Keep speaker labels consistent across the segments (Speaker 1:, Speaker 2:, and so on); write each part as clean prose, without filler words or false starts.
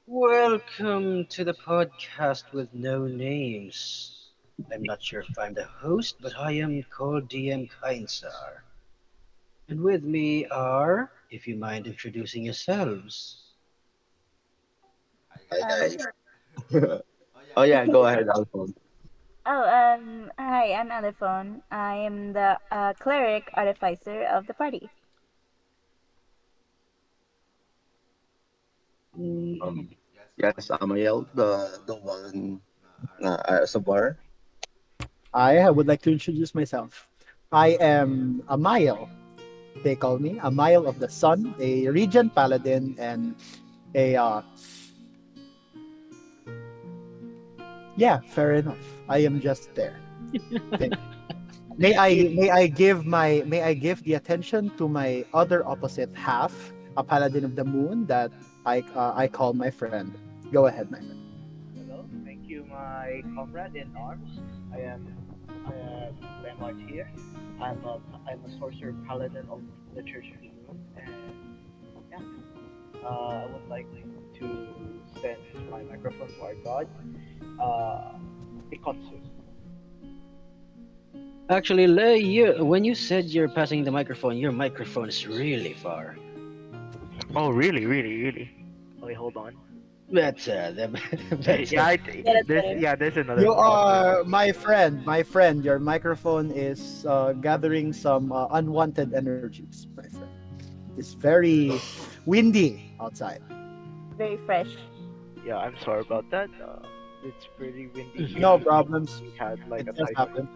Speaker 1: Welcome to the podcast with no names. I'm not sure if I'm the host, but I am called DM Kainsar. And with me are, if you mind introducing yourselves.
Speaker 2: Hi guys.
Speaker 3: Sure.
Speaker 2: Oh yeah, go ahead, Alphone.
Speaker 3: Hi, I'm Alephone. I am the cleric artificer of the party.
Speaker 2: Um, yes, Amiel, the one as a bar.
Speaker 4: I would like to introduce myself. I am Amiel. They call me Amiel of the Sun, a regent paladin, and a yeah, fair enough. I am just there. Thank you. May I give the attention to my other opposite half, a paladin of the moon that I call my friend. Go ahead, my friend.
Speaker 5: Hello, thank you, my comrade in arms. I am Landmark here. I'm a sorcerer paladin of the Church of the Moon, and yeah, I would like to send my microphone to our god, uh, Ikotsu.
Speaker 1: Actually, when you said you're passing the microphone, your microphone is really far.
Speaker 5: Oh, really? Wait, hold on.
Speaker 1: That's
Speaker 5: Yeah,
Speaker 3: Yeah, that's better.
Speaker 5: there's another
Speaker 4: You
Speaker 5: problem.
Speaker 4: are my friend. My friend, your microphone is gathering some unwanted energies, my friend. It's very windy outside.
Speaker 3: Very fresh.
Speaker 5: Yeah, I'm sorry about that. It's pretty windy here.
Speaker 4: No problems.
Speaker 5: We had like
Speaker 4: It
Speaker 5: a
Speaker 4: just
Speaker 5: typhoon.
Speaker 4: happened.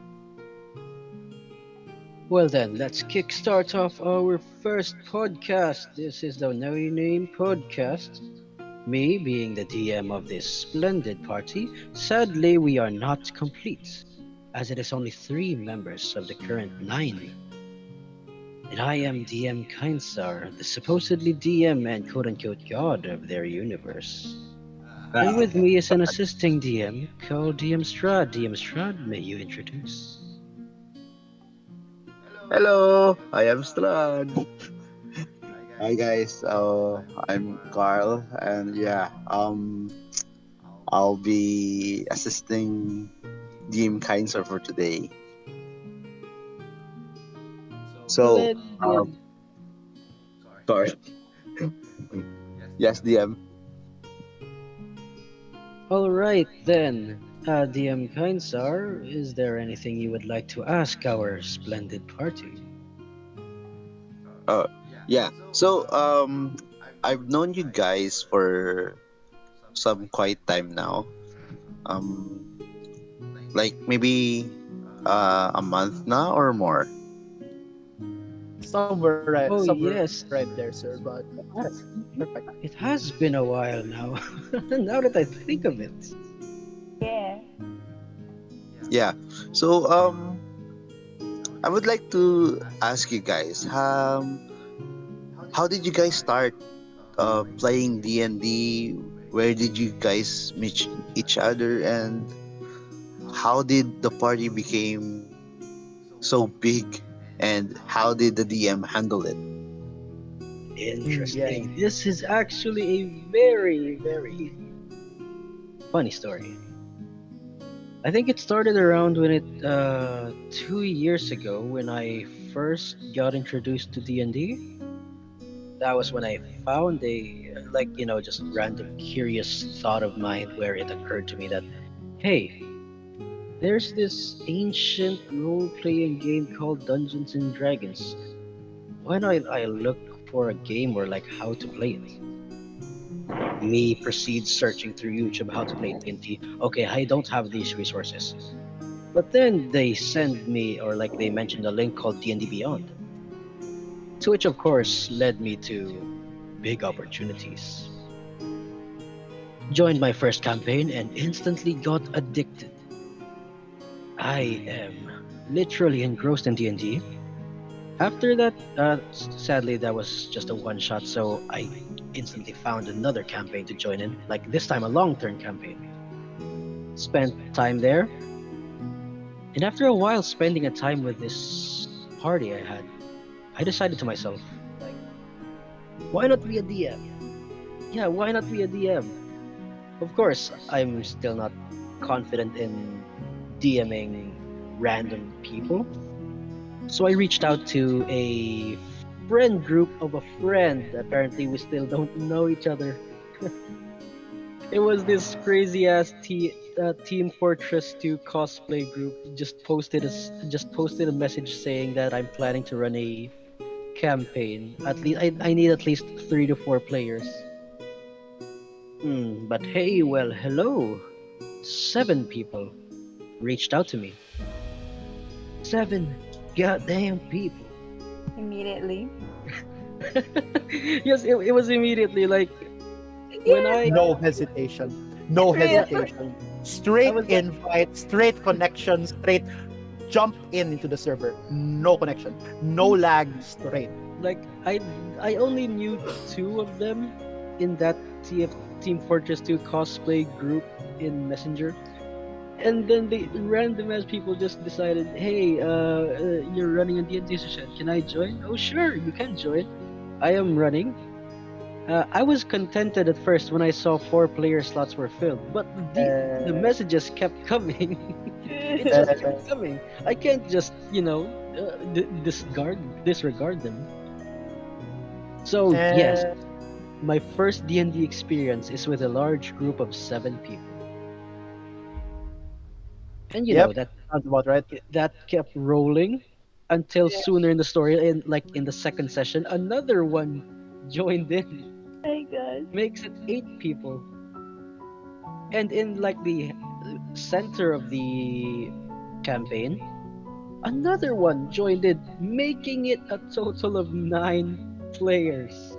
Speaker 1: Well then, let's kickstart off our first podcast. This is the No Name Podcast. Me being the DM of this splendid party, sadly we are not complete, as it is only 3 members of the current 9. And I am DM Kainsar, the supposedly DM and quote-unquote god of their universe. And with me is an assisting DM called DM Strahd. DM Strahd, may you introduce?
Speaker 2: Hello, I am Strahd. Hi guys. I'm Carl, and yeah, I'll be assisting Dean Kainsar for today. So,
Speaker 1: Splendid.
Speaker 2: sorry. Yes, DM.
Speaker 1: Alright then, DM Kainsar, is there anything you would like to ask our splendid party?
Speaker 2: Uh, yeah. So, I've known you guys for some quite time now. Um, like maybe a month now or more.
Speaker 1: Oh
Speaker 4: Somewhere right
Speaker 1: yes,
Speaker 4: there, sir. But yes, perfect.
Speaker 1: it has been a while now, now that I think of it.
Speaker 3: Yeah.
Speaker 2: Yeah. So, I would like to ask you guys, how did you guys start playing D&D? Where did you guys meet each other, and how did the party became so big, and how did the DM handle it?
Speaker 1: Interesting.
Speaker 4: Yeah.
Speaker 1: This is actually a very, very funny story. I think it started around when 2 years ago when I first got introduced to D&D. That was when I found a just random curious thought of mine where it occurred to me that hey, there's this ancient role-playing game called Dungeons and Dragons. Why not I look for a game or like how to play it? Me proceeds searching through YouTube how to play D&D. Okay, I don't have these resources. But then they send me or like they mentioned a link called D&D Beyond. To which of course led me to big opportunities. Joined my first campaign and instantly got addicted. I am literally engrossed in D&D. After that, sadly, that was just a one shot, so I instantly found another campaign to join in, like this time a long term campaign. Spent time there, and after a while spending a time with this party I had, I decided to myself, like, why not be a DM? Yeah, why not be a DM? Of course, I'm still not confident in DMing random people. So I reached out to a friend group of a friend. Apparently, we still don't know each other. It was this crazy ass Team Fortress 2 cosplay group. Just posted a message saying that I'm planning to run a campaign. At least I need at least 3 to 4 players. But hey, well, hello. 7 people reached out to me. 7 goddamn people.
Speaker 3: Immediately.
Speaker 1: Yes, it was immediately like when I
Speaker 4: No hesitation. No
Speaker 3: Really?
Speaker 4: hesitation. Straight
Speaker 1: was like-
Speaker 4: invite, straight connection, straight jump into the server. No connection. No lag, straight.
Speaker 1: like I only knew 2 of them in that Team Fortress 2 cosplay group in Messenger. And then the random ass people just decided, hey, you're running a D&D session. Can I join? Oh, sure, you can join. I am running. I was contented at first when I saw 4 player slots were filled, but the messages kept coming. It just kept coming. I can't just, disregard them. So yes, my first D&D experience is with a large group of 7 people. And you
Speaker 4: Yep.
Speaker 1: know that
Speaker 4: Sounds about right.
Speaker 1: kept rolling until sooner in the story, in the second session, another one joined in.
Speaker 3: Oh my god.
Speaker 1: Makes it 8 people. And in like the center of the campaign, another one joined in, making it a total of 9 players.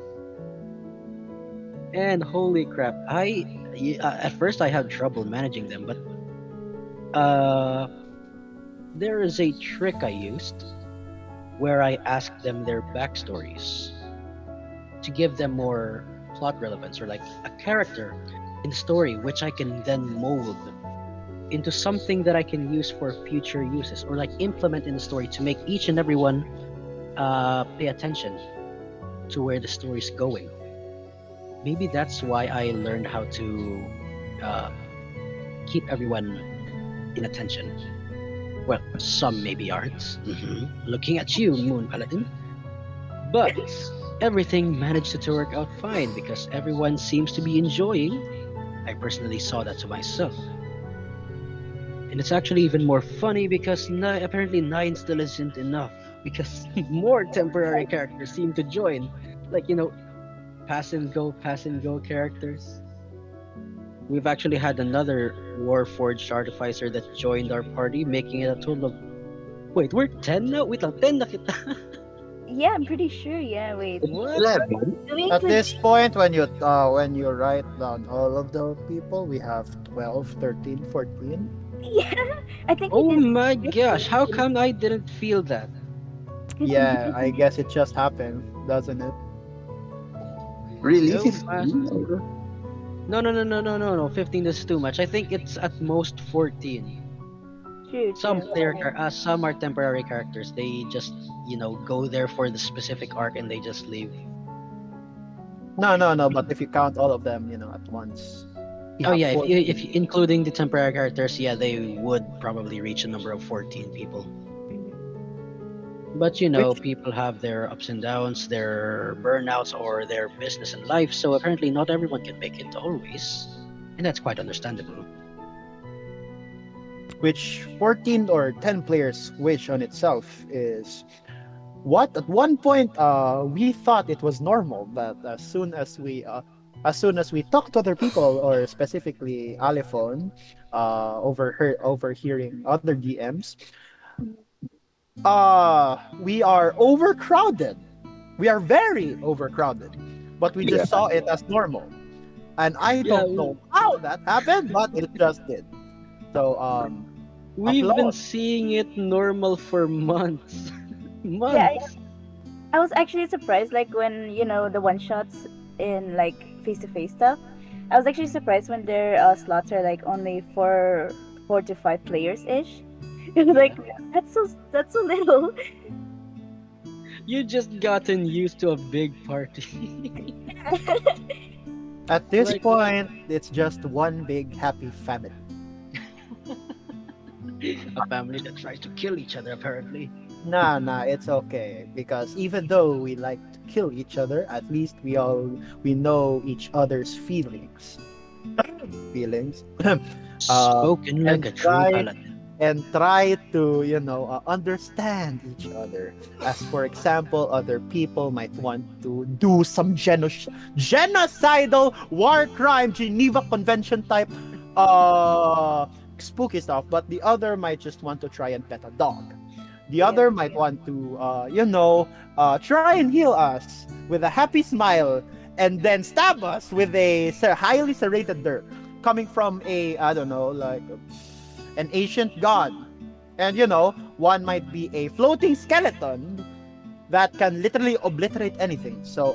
Speaker 1: And holy crap, at first I had trouble managing them, but there is a trick I used where I asked them their backstories to give them more plot relevance, or like a character in the story which I can then mold into something that I can use for future uses, or like implement in the story to make each and every one pay attention to where the story's going. Maybe that's why I learned how to keep everyone in attention. Well, some maybe aren't. Looking at you, Moon Paladin. But everything managed to work out fine because everyone seems to be enjoying. I personally saw that to myself. And it's actually even more funny because apparently 9 still isn't enough, because more temporary characters seem to join. Like, pass and go characters. We've actually had another Warforged Artificer that joined our party, making it a total of... Wait, we're 10 now? Wait lang, 10 na kita.
Speaker 3: Yeah, I'm pretty sure. Yeah, wait.
Speaker 1: What?
Speaker 2: 11.
Speaker 3: Do we
Speaker 4: At
Speaker 3: include-
Speaker 4: this point, when you write down all of the people, we have 12, 13, 14.
Speaker 3: Yeah, I think
Speaker 1: Oh
Speaker 3: we did.
Speaker 1: my gosh, how come I didn't feel that?
Speaker 4: Yeah, I guess it just happened, doesn't it?
Speaker 2: Really?
Speaker 1: No,
Speaker 2: 15?
Speaker 1: No, 15 is too much. I think it's at most 14.
Speaker 3: True,
Speaker 1: Some
Speaker 3: true.
Speaker 1: some are temporary characters. They just, go there for the specific arc and they just leave.
Speaker 4: No. But if you count all of them, at once. you
Speaker 1: Oh
Speaker 4: have
Speaker 1: yeah, if
Speaker 4: 14.
Speaker 1: including the temporary characters, yeah, they would probably reach a number of 14 people. But people have their ups and downs, their burnouts, or their business and life, so apparently not everyone can make it always. And that's quite understandable.
Speaker 4: Which 14 or 10 players, which on itself is what at one point we thought it was normal, but as soon as we talk to other people, or specifically Alephone, overhearing other DMs, we are overcrowded. We are very overcrowded, but we just saw it as normal, and I don't know how that happened, but it just did. So
Speaker 1: We've been
Speaker 4: applause.
Speaker 1: seeing it normal for months.
Speaker 3: Yeah,
Speaker 1: months.
Speaker 3: I was actually surprised, like when the one shots in like face-to-face stuff. I was actually surprised when their slots are like only 4 to 5 players ish. It was like that's so little.
Speaker 1: You just gotten used to a big party.
Speaker 4: At this
Speaker 1: Like
Speaker 4: point, it's just one big happy family.
Speaker 1: a family that tries to kill each other, apparently.
Speaker 4: Nah, it's okay because even though we like to kill each other, at least we know each other's feelings. Feelings.
Speaker 1: Spoken like
Speaker 4: And
Speaker 1: a true
Speaker 4: try
Speaker 1: paladin.
Speaker 4: try to understand each other. As for example, other people might want to do some genocidal war crime, Geneva Convention type uh spooky stuff, but the other might just want to try and pet a dog. The
Speaker 3: Yeah.
Speaker 4: other might want to try and heal us with a happy smile and then stab us with a highly serrated dirt coming from a, I don't know, like an ancient god. And one might be a floating skeleton that can literally obliterate anything. So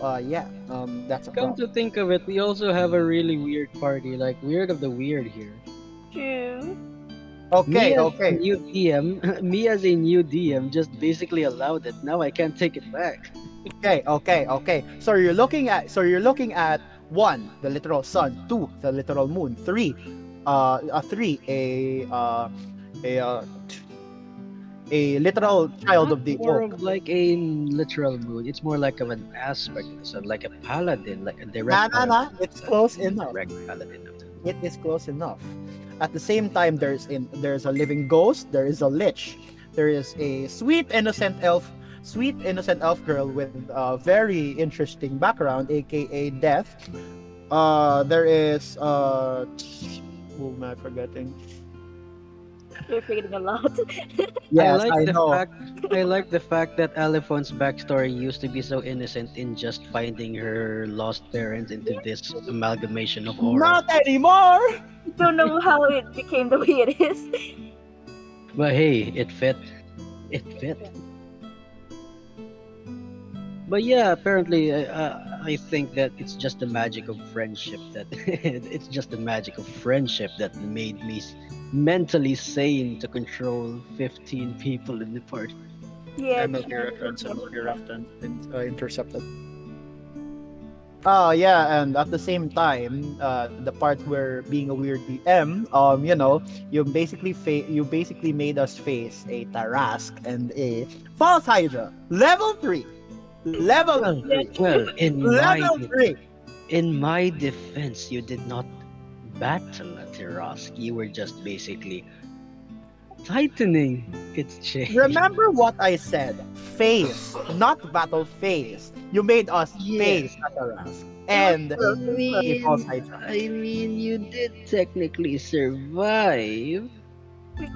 Speaker 4: that's a
Speaker 1: Come to
Speaker 4: problem.
Speaker 1: think of it, we also have a really weird party, like weird of the weird here.
Speaker 3: True.
Speaker 1: Me
Speaker 4: Okay,
Speaker 1: as a
Speaker 4: okay.
Speaker 1: new DM, me as a new DM just basically allowed it. Now I can't take it back.
Speaker 4: Okay. So you're looking at one, the literal sun; two, the literal moon; three, three, a literal child
Speaker 1: Not
Speaker 4: of the
Speaker 1: more
Speaker 4: oak.
Speaker 1: of like a literal mood. It's more like of an aspect of the sun, like a paladin, like a direct
Speaker 4: Nah.
Speaker 1: paladin of
Speaker 4: It's
Speaker 1: the sun.
Speaker 4: close
Speaker 1: A
Speaker 4: enough.
Speaker 1: direct paladin of the sun.
Speaker 4: It is close enough. At the same time, there's a living ghost. There is a lich. There is a sweet innocent elf girl with a very interesting background, aka Death. There is who am I forgetting?
Speaker 3: You're forgetting a lot.
Speaker 1: I
Speaker 4: Yes,
Speaker 1: like
Speaker 4: I
Speaker 1: the
Speaker 4: know.
Speaker 1: fact I like the fact that Alephone's backstory used to be so innocent in just finding her lost parents into this amalgamation of horror.
Speaker 4: Not anymore.
Speaker 3: I don't know how it became the way it is.
Speaker 1: But hey, it fit. It fit. But yeah, apparently, I think that it's just the magic of friendship that it's just the magic of friendship that made me mentally sane to control 15 people in the party.
Speaker 3: Yeah.
Speaker 4: MLG reference, MLG reference, intercepted. Oh yeah, and at the same time, the part where being a weird DM, you basically made us face a Tarask and a False Hydra, level
Speaker 1: Well,
Speaker 4: three,
Speaker 1: well,
Speaker 4: level three.
Speaker 1: in my defense, you did not battle a Tirask. You were just basically tightening its chain.
Speaker 4: Remember what I said? Face, not battle face. You made us face
Speaker 1: Yes.
Speaker 4: a Tarask and a False Hydra.
Speaker 1: I mean, you did technically survive.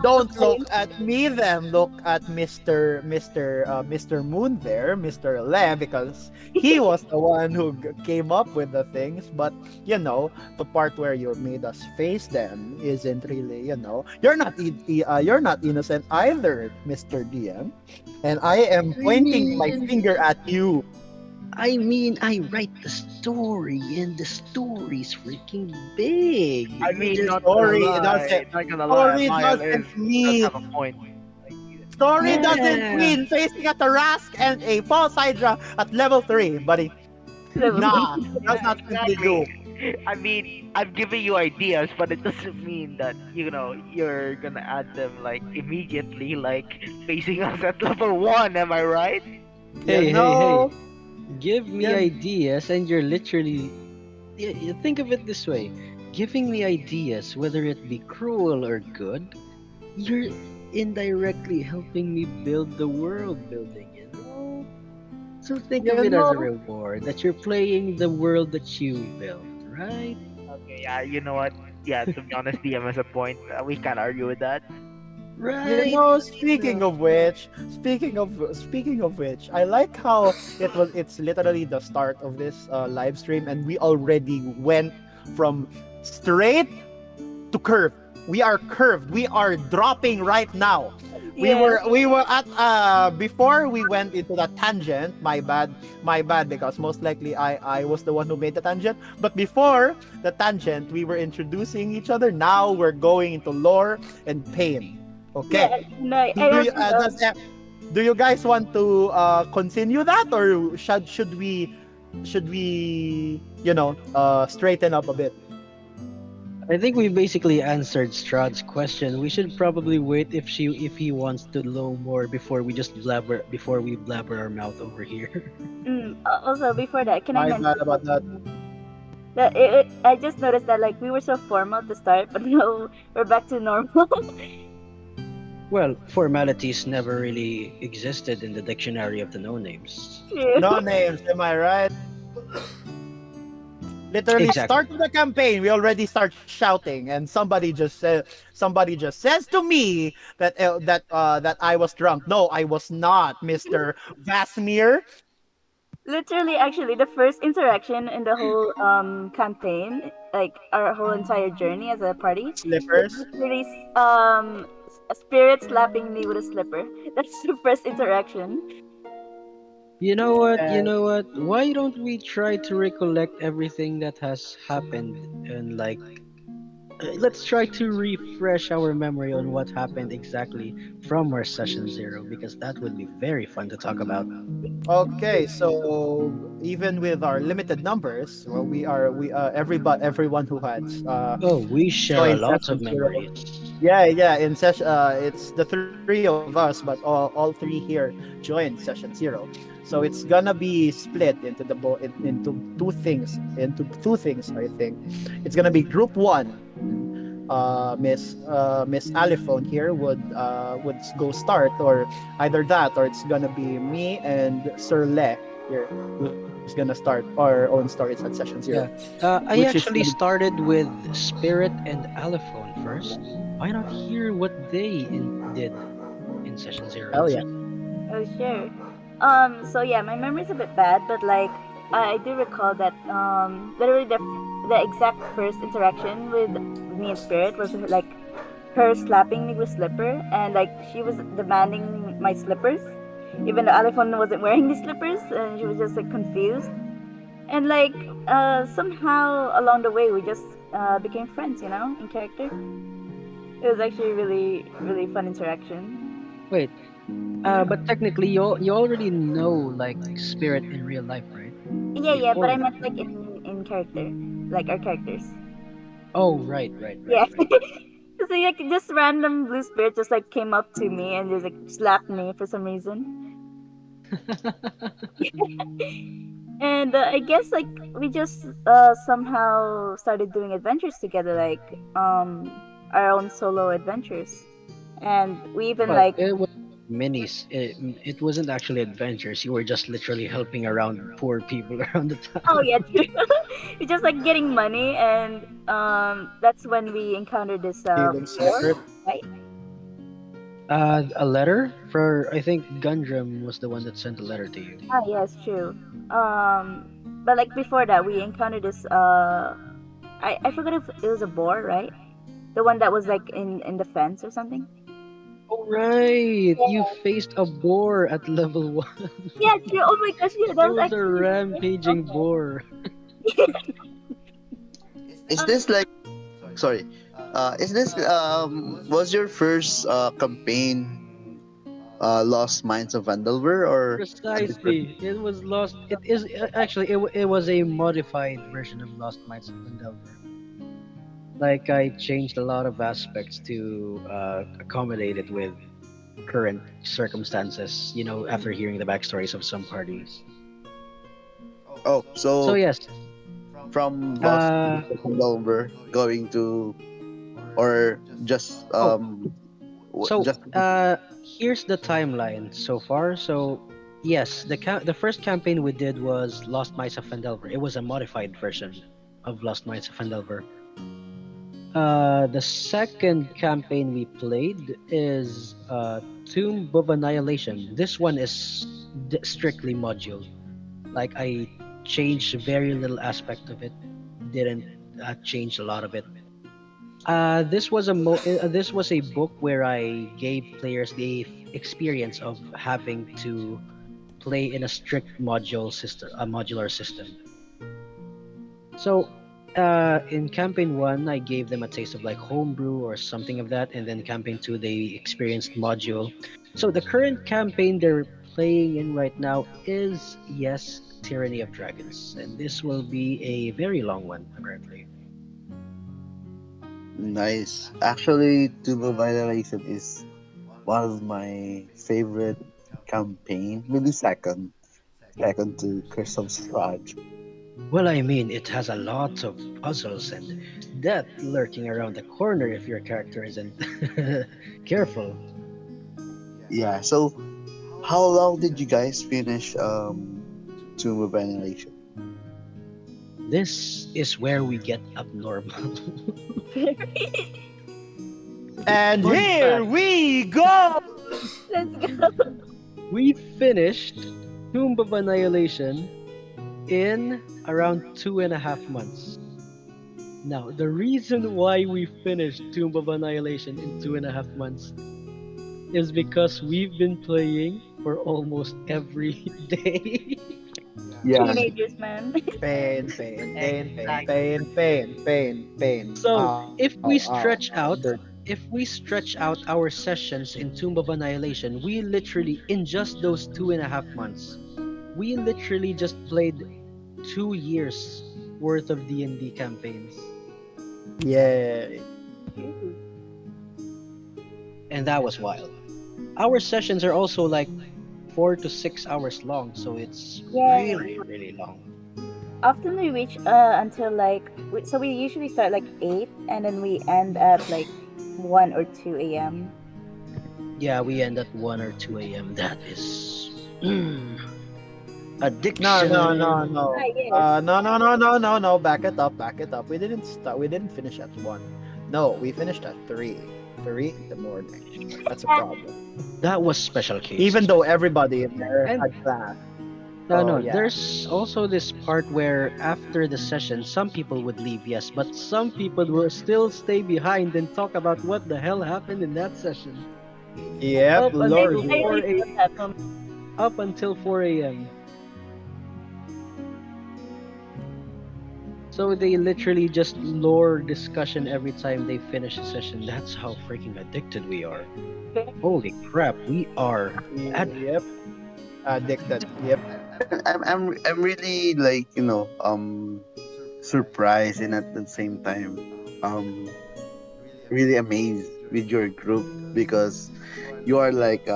Speaker 4: Don't look at me then. Look at Mr. Moon there, Mr. Le, because he was the one who came up with the things. But the part where you made us face them isn't really. You're not innocent either, Mr. DM. And I am pointing my finger at you.
Speaker 1: I write the story, and the story's freaking big.
Speaker 5: I mean,
Speaker 4: Your
Speaker 5: not gonna
Speaker 4: story
Speaker 5: lie,
Speaker 4: doesn't.
Speaker 5: not gonna lie,
Speaker 4: Story
Speaker 5: Amiel
Speaker 4: doesn't
Speaker 5: does
Speaker 4: mean.
Speaker 5: have a point.
Speaker 4: Story doesn't
Speaker 1: Yeah.
Speaker 4: mean facing a Tarask and a False Hydra at level 3, buddy. Nah, that's not simply do.
Speaker 5: I mean, I'm giving you ideas, but it doesn't mean that you're gonna add them like immediately, like facing us at level 1. Am I right?
Speaker 1: Hey,
Speaker 4: know,
Speaker 1: Give me
Speaker 4: Yeah.
Speaker 1: ideas, and you're literally. You think of it this way: giving me ideas, whether it be cruel or good, you're indirectly helping me build the world building. So think of
Speaker 4: You
Speaker 1: it as a
Speaker 4: know.
Speaker 1: reward that you're playing the world that you built, right?
Speaker 5: Okay, yeah, you know what? Yeah, to be honest, DM has a point. We can't argue with that.
Speaker 1: Right.
Speaker 4: Speaking of which, I like how it's literally the start of this live stream and we already went from straight to curved. We are curved. We are dropping right now. We were at before we went into that tangent. My bad because most likely I was the one who made the tangent. But before the tangent, we were introducing each other. Now we're going into lore and pain. Okay.
Speaker 3: Yeah, no, I
Speaker 4: Do you,
Speaker 3: also love-
Speaker 4: do you guys want to continue that, or should we straighten up a bit?
Speaker 1: I think we basically answered Strahd's question. We should probably wait if he wants to know more before we blabber our mouth over here.
Speaker 3: Also, before that, can I
Speaker 4: My bad
Speaker 3: mention
Speaker 4: about that.
Speaker 3: that I just noticed that like we were so formal to start, but now we're back to normal.
Speaker 1: Well, formalities never really existed in the dictionary of the no names.
Speaker 3: True.
Speaker 4: No names, am I right? Literally,
Speaker 1: Exactly.
Speaker 4: start of the campaign, we already start shouting, and somebody just says to me that I was drunk. No, I was not, Mister Vasmir.
Speaker 3: Literally, actually, the first interaction in the whole campaign, like our whole entire journey as a party, was
Speaker 4: Slippers.
Speaker 3: literally a spirit slapping me with a slipper. That's the first interaction.
Speaker 1: You know what? You
Speaker 4: And
Speaker 1: know what? Why don't we try to recollect everything that has happened and let's try to refresh our memory on what happened exactly from our session zero because that would be very fun to talk about.
Speaker 4: okay, so even with our limited numbers, well, everyone who has
Speaker 1: Oh, we share a
Speaker 4: joined
Speaker 1: lot
Speaker 4: session
Speaker 1: of
Speaker 4: zero.
Speaker 1: memories.
Speaker 4: Yeah. In session, it's the three of us, but all three here joined session zero. So it's gonna be split into two things. I think it's gonna be group one. Miss Alephone here would go start, or either that, or it's gonna be me and Sir Le here who's gonna start our own stories at session zero,
Speaker 1: Yeah.
Speaker 4: which
Speaker 1: I
Speaker 4: is gonna
Speaker 1: actually started with Spirit and Alephone first. Why not hear what did in session zero
Speaker 4: hell yeah.
Speaker 1: instead?
Speaker 3: Oh, sure. So yeah, my memory's a bit bad, but like I do recall that literally the exact first interaction with me and Spirit was like her slapping me with slipper, and like she was demanding my slippers, even though Alephone wasn't wearing the slippers, and she was just like confused. And like somehow along the way we just became friends, in character. It was actually really fun interaction.
Speaker 1: Wait, but technically you already know like Spirit in real life, right?
Speaker 3: Yeah, but
Speaker 1: Before
Speaker 3: I
Speaker 1: that.
Speaker 3: meant like in character, like our characters.
Speaker 1: Oh, right, right, right,
Speaker 3: Yeah.
Speaker 1: right.
Speaker 3: So like just random blue spirit just like came up to me and just like slapped me for some reason. And I guess like we just somehow started doing adventures together, like our own solo adventures, and we even
Speaker 1: Well,
Speaker 3: like
Speaker 1: it was minis. It wasn't actually adventures. You were just literally helping around poor people around the
Speaker 3: oh
Speaker 1: town.
Speaker 3: yeah, true. We just like getting money, and that's when we encountered this
Speaker 4: Stealing
Speaker 3: war,
Speaker 4: slippers.
Speaker 3: right?
Speaker 1: A letter for I think Gundram was the one that sent a letter to you.
Speaker 3: Ah, yes, true. But like before that, we encountered this. I forgot if it was a boar, right? The one that was like in the fence or something.
Speaker 1: Oh right, you
Speaker 3: Yeah,
Speaker 1: faced a boar at level one.
Speaker 3: yeah, true. Oh my gosh, yeah, that
Speaker 1: It
Speaker 3: was
Speaker 1: was a
Speaker 3: actually the first
Speaker 1: rampaging
Speaker 3: moment.
Speaker 1: boar.
Speaker 2: Is
Speaker 3: Um,
Speaker 2: this like sorry? Is this was your first campaign Lost Mines of Vandelver or a different?
Speaker 1: Precisely, it was lost. It is actually it was a modified version of Lost Mines of Endelver. Like I changed a lot of aspects to accommodate it with current circumstances. You know, after hearing the backstories of some parties.
Speaker 2: Oh,
Speaker 1: So
Speaker 2: so
Speaker 1: yes,
Speaker 2: from Lost
Speaker 1: uh,
Speaker 2: Mines of Vandelver going to or just
Speaker 1: oh, so
Speaker 2: just
Speaker 1: here's the timeline so far. So yes, the first campaign we did was Lost Mines of Endelver. It was a modified version of Lost Mines of Endelver. The second campaign we played is Tomb of Annihilation. This one is strictly module. Like I changed very little aspect of it. Didn't change a lot of it. This was a book where I gave players the experience of having to play in a strict modular system. So, in campaign one, I gave them a taste of like homebrew or something of that, and then campaign two, they experienced module. So the current campaign they're playing in right now is yes, Tyranny of Dragons, and this will be a very long one, apparently.
Speaker 2: Nice. Actually, Tuba Violation is one of my favorite campaign. Maybe second to Curse of Strahd.
Speaker 1: Well, I mean, it has a lot of puzzles and death lurking around the corner if your character isn't careful.
Speaker 2: Yeah. So, how long did you guys finish Tomb of Annihilation?
Speaker 1: This is where we get abnormal.
Speaker 4: And
Speaker 1: Fun
Speaker 4: here
Speaker 1: fact.
Speaker 4: we go.
Speaker 3: Let's go.
Speaker 1: We finished Tomb of Annihilation in around 2.5 months. Now, the reason why we finished Tomb of Annihilation in 2.5 months is because we've been playing for almost every day.
Speaker 2: Yeah.
Speaker 3: Teenagers, man.
Speaker 4: Pain, pain, pain, pain, pain, pain, pain, pain.
Speaker 1: So, if we stretch out,
Speaker 4: Dirt.
Speaker 1: if we stretch out our sessions in Tomb of Annihilation, we literally, in just those 2.5 months, we literally just played 2 years worth of D&D campaigns,
Speaker 4: Yeah.
Speaker 1: and that was wild. Our sessions are also like 4 to 6 hours long, so it's
Speaker 3: Yeah.
Speaker 1: really long.
Speaker 3: Often we reach until like so we usually start like 8 and then we end at like 1 or 2 a.m.
Speaker 1: Yeah, we end at 1 or 2 a.m. That is addiction.
Speaker 4: No.
Speaker 3: Ah, yes.
Speaker 4: No. Back it up. We didn't start. We didn't finish at 1. No, we finished at 3. 3 in the morning. That's a problem.
Speaker 1: That was special case.
Speaker 4: Even though everybody in there
Speaker 1: And-
Speaker 4: had class.
Speaker 1: No,
Speaker 4: yeah.
Speaker 1: there's also this part where after the session, some people would leave, yes, but some people will still stay behind and talk about what the hell happened in that session.
Speaker 4: Yep,
Speaker 1: Up until
Speaker 4: Lord.
Speaker 3: I
Speaker 1: 4
Speaker 3: really feel
Speaker 1: a.m.
Speaker 3: that from
Speaker 1: Up until 4 a.m. So they literally just lore discussion every time they finish a session. That's how freaking addicted we are. Holy crap, we are.
Speaker 4: Yep. Addicted. Yep.
Speaker 2: I'm really like surprised and at the same time really amazed with your group because you are like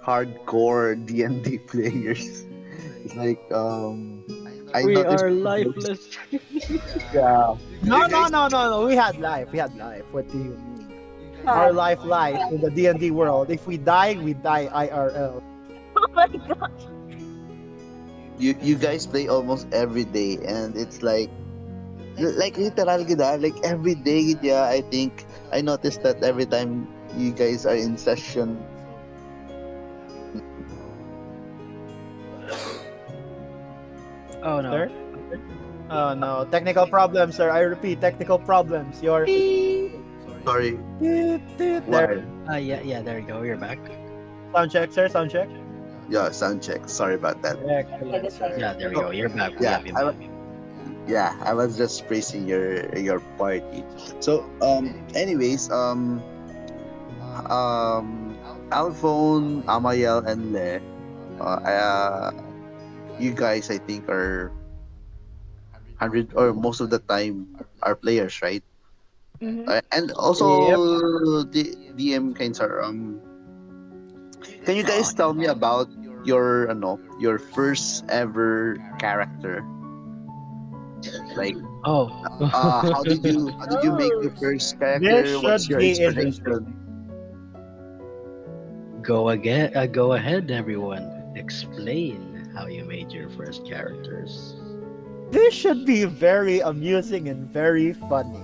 Speaker 2: hardcore D&D players. It's like I
Speaker 1: We
Speaker 2: noticed
Speaker 1: are lifeless.
Speaker 2: Yeah.
Speaker 4: No. We had life. What do you mean? Our life in the D&D world. If we die, we die IRL.
Speaker 3: Oh my gosh.
Speaker 2: You guys play almost every day and it's like literal gida, like every day yeah, I think I noticed that every time you guys are in session.
Speaker 1: Oh no.
Speaker 4: Sir? Oh no, technical problems, sir. I repeat, technical problems. Your
Speaker 2: Sorry.
Speaker 4: there.
Speaker 1: Yeah, there you go. You're back.
Speaker 4: Sound check, sir. Sound check.
Speaker 2: Yeah, sound check. Sorry about that.
Speaker 4: Excellent, sir.
Speaker 1: Yeah, there you go. You're back.
Speaker 2: Yeah,
Speaker 1: We have you.
Speaker 2: Yeah, I was just praising your party. So anyways Alephone, Amiel, and Le, you guys I think are 100 or most of the time are players, right?
Speaker 3: Mhm.
Speaker 2: And also the DM Kainsar, can you guys tell me about your first ever character? Like
Speaker 1: Oh.
Speaker 2: how did you make your first character?
Speaker 4: This
Speaker 2: What's
Speaker 4: should
Speaker 2: your
Speaker 4: be
Speaker 2: inspiration?
Speaker 1: Go again. Go ahead, everyone. Explain how you made your first characters.
Speaker 4: This should be very amusing and very funny,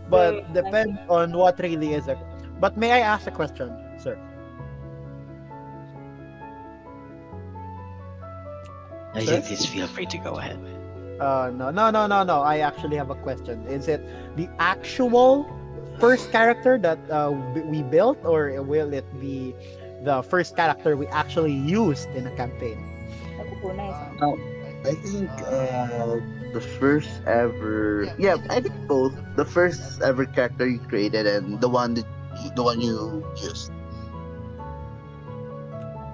Speaker 4: but
Speaker 3: Very
Speaker 4: depends on what really is it. But may I ask a question, sir?
Speaker 1: I
Speaker 4: Sir?
Speaker 1: think just feel free to go ahead.
Speaker 4: No. I actually have a question. Is it the actual first character that we built, or will it be the first character we actually used in a campaign?
Speaker 3: Oh, nice.
Speaker 2: I think the first ever, yeah, I think both the first ever character you created and the one you used.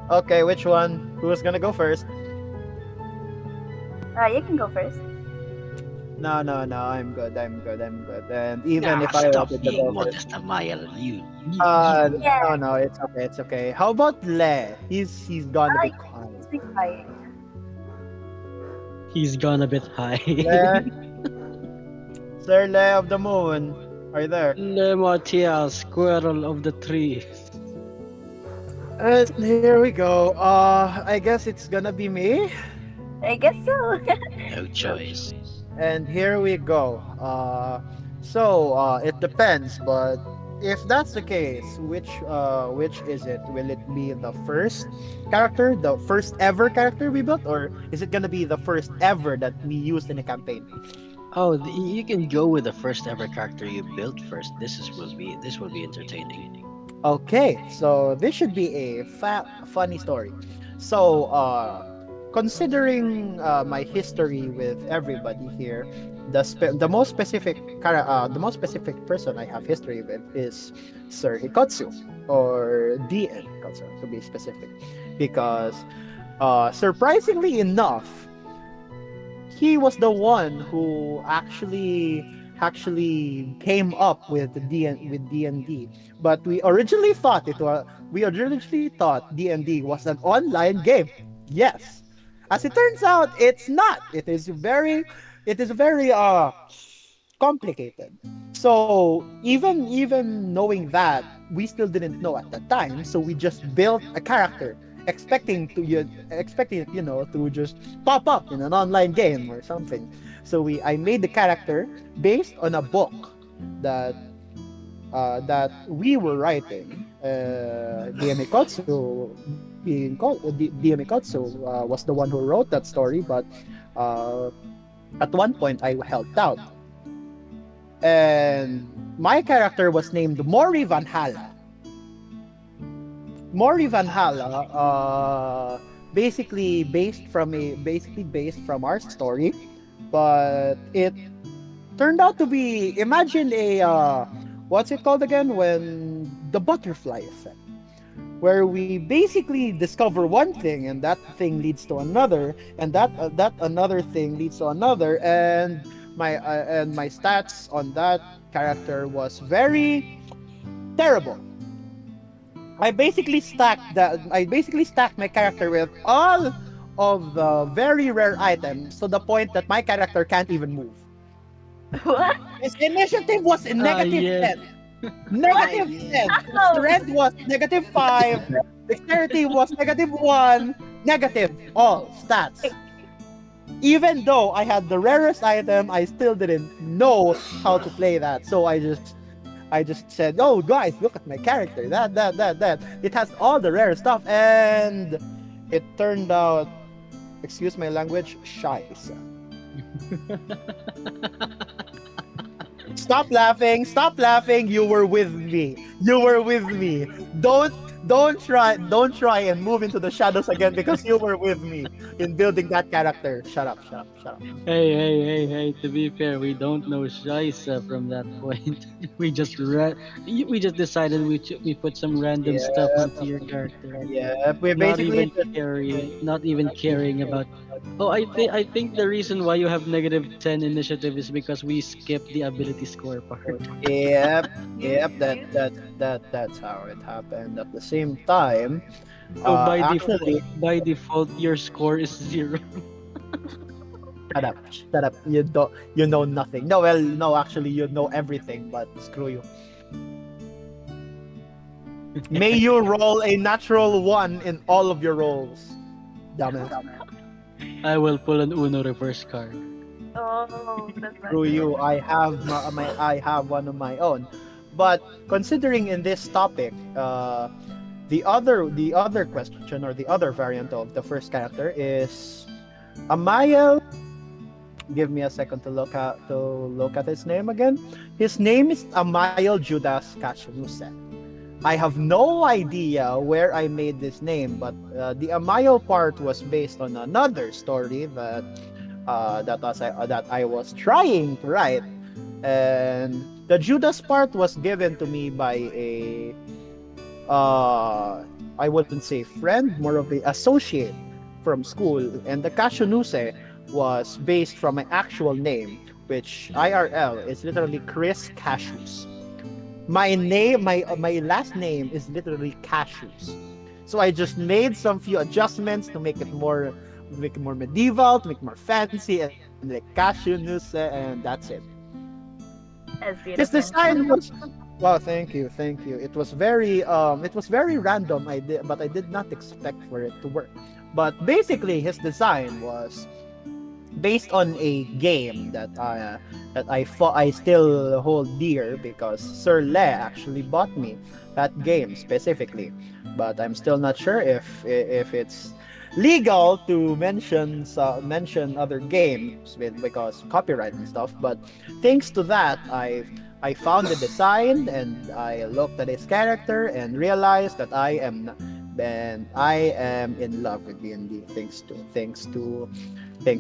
Speaker 4: Okay, which one? Who's gonna go first?
Speaker 3: You can go first.
Speaker 4: No. I'm good. I'm good. And even
Speaker 1: Ah,
Speaker 4: if I
Speaker 1: stop
Speaker 4: wanted to
Speaker 1: being
Speaker 4: go first,
Speaker 1: modest, Amiel.
Speaker 4: uh,
Speaker 1: You.
Speaker 3: Yeah,
Speaker 4: no, it's okay. It's okay. How about Le? He's gone a bit quiet.
Speaker 3: it's been quiet.
Speaker 1: He's gone a bit high.
Speaker 4: Le, Sir Le of the Moon, are you there?
Speaker 1: Nematia, squirrel of the tree.
Speaker 4: Here we go. I guess it's gonna be me.
Speaker 3: I guess so.
Speaker 1: No choice.
Speaker 4: And here we go. It depends, but if that's the case, which is it? Will it be the first character, the first ever character we built, or is it gonna be the first ever that we used in a campaign?
Speaker 1: Oh, you can go with the first ever character you built first. This will be entertaining.
Speaker 4: Okay, so this should be a funny story. So, considering my history with everybody here, the most specific the most specific person I have history with is Sir Hikotsu, or DN Hikotsu to be specific, because surprisingly enough, he was the one who actually came up with the with D&D. But we originally thought D&D was an online game. Yes. As it turns out, it's not. It is very complicated. So even knowing that, we still didn't know at the time. So we just built a character, expecting it, to just pop up in an online game or something. So I made the character based on a book that that we were writing. DM was the one who wrote that story, but uh, at one point I helped out. And my character was named Mori Van Hala. Mori Van Hala, basically based from our story, but it turned out to be, imagine a what's it called again, when the butterfly effect, where we basically discover one thing and that thing leads to another, and that another thing leads to another, and my stats on that character was very terrible. I basically stacked my character with all of the very rare items, to the point that my character can't even move.
Speaker 3: What?
Speaker 4: His initiative was in
Speaker 1: Ah,
Speaker 4: negative
Speaker 1: yes.
Speaker 4: 10. Negative 10. Strength was negative 5. Dexterity was negative 1. Negative all stats. Even though I had the rarest item, I still didn't know how to play that. So I just said, "Oh, guys, look at my character. That. It has all the rare stuff." And it turned out, excuse my language, scheiße. Stop laughing. Stop laughing. You were with me. You were with me. Don't try and move into the shadows again, because you were with me in building that character. Shut up.
Speaker 1: Hey. To be fair, we don't know Shaisa from that point. We just decided we put some random stuff
Speaker 4: Yeah.
Speaker 1: onto your character.
Speaker 4: Yeah, we
Speaker 1: Not
Speaker 4: basically
Speaker 1: even not even caring about. Oh, I think the reason why you have -10 initiative is because we skipped the ability score part.
Speaker 4: Yep, that's how it happened. At the same time,
Speaker 1: So
Speaker 4: actually,
Speaker 1: by default, your score is 0.
Speaker 4: shut up. You know nothing. No, well, no, actually, you know everything. But screw you. May you roll a natural 1 in all of your rolls. Dumbass.
Speaker 1: I will pull an Uno reverse card.
Speaker 3: Oh, that's not
Speaker 4: Screw
Speaker 3: good.
Speaker 4: you. I have one of my own. But considering in this topic, the other question, or the other variant of the first character, is Amiel. Give me a second to look at his name again. His name is Amiel Judas Kashnuse. I have no idea where I made this name, but the Amiel part was based on another story that I was trying to write, and the Judas part was given to me by a I wouldn't say friend, more of a associate from school, and the Kashunuse was based from my actual name, which IRL is literally Chris Cashews. My last name is literally Cashews. So I just made some few adjustments to make it more medieval, to make it more fancy, and like cashewness, and that's it.
Speaker 3: That's
Speaker 4: His
Speaker 3: beautiful.
Speaker 4: design was well, thank you. It was very random. But I did not expect for it to work. But basically, his design was based on a game I still hold dear because Sir Le actually bought me that game specifically. But I'm still not sure if it's legal to mention other games because copyright and stuff. But thanks to that, I found the design and I looked at his character and realized that I am in love with D&D thanks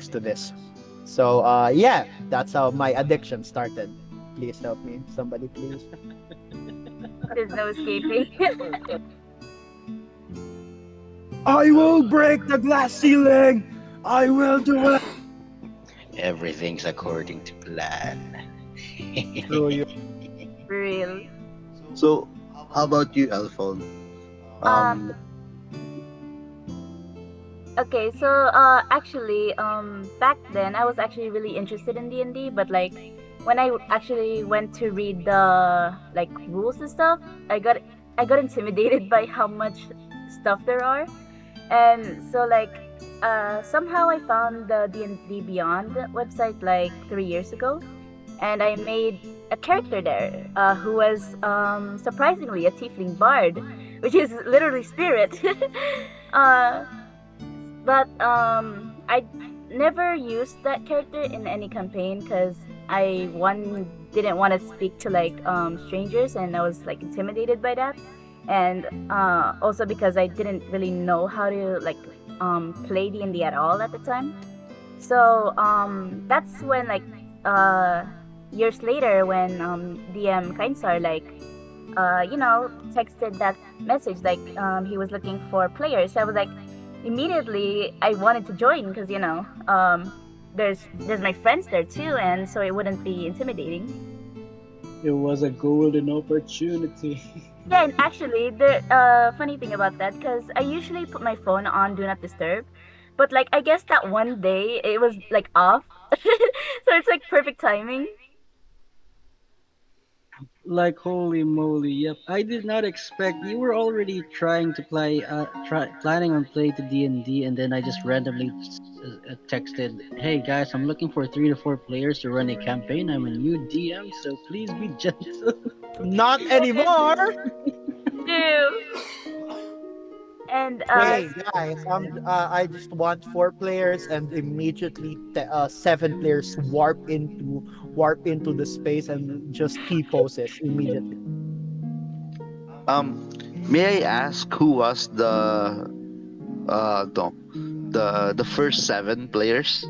Speaker 4: to this. So yeah, that's how my addiction started. Please help me, somebody, please.
Speaker 3: There's no escaping.
Speaker 4: I will break the glass ceiling. I will do it.
Speaker 1: Everything's according to plan.
Speaker 4: Through you.
Speaker 3: Real.
Speaker 2: So, how about you, Alephone?
Speaker 3: Um. Okay, so actually, back then I was actually really interested in D&D, but like when I actually went to read the like rules and stuff, I got intimidated by how much stuff there are, and so like somehow I found the D&D Beyond website like 3 years ago, and I made a character there who was surprisingly a tiefling bard, which is literally spirit. uh, but I never used that character in any campaign because I one didn't want to speak to like strangers and I was like intimidated by that, and also because I didn't really know how to like play D&D at all at the time. So that's when like years later when DM Kainsar like texted that message like he was looking for players. I was like immediately I wanted to join because there's my friends there too, and so it wouldn't be intimidating.
Speaker 6: It was a golden opportunity.
Speaker 3: Yeah, and actually the funny thing about that, because I usually put my phone on do not disturb, but like I guess that one day it was like off, so it's like perfect timing.
Speaker 6: Like holy moly, yep. I did not expect you were already trying to play, planning on playing to D&D, and then I just randomly texted, "Hey guys, I'm looking for 3 to 4 players to run a campaign. I'm a new DM, so please be gentle."
Speaker 4: Not anymore.
Speaker 3: True. And
Speaker 4: Hey guys, I just want 4 players, and immediately 7 players warp into the space and just T poses immediately.
Speaker 2: Um, may I ask who was no, the first 7 players?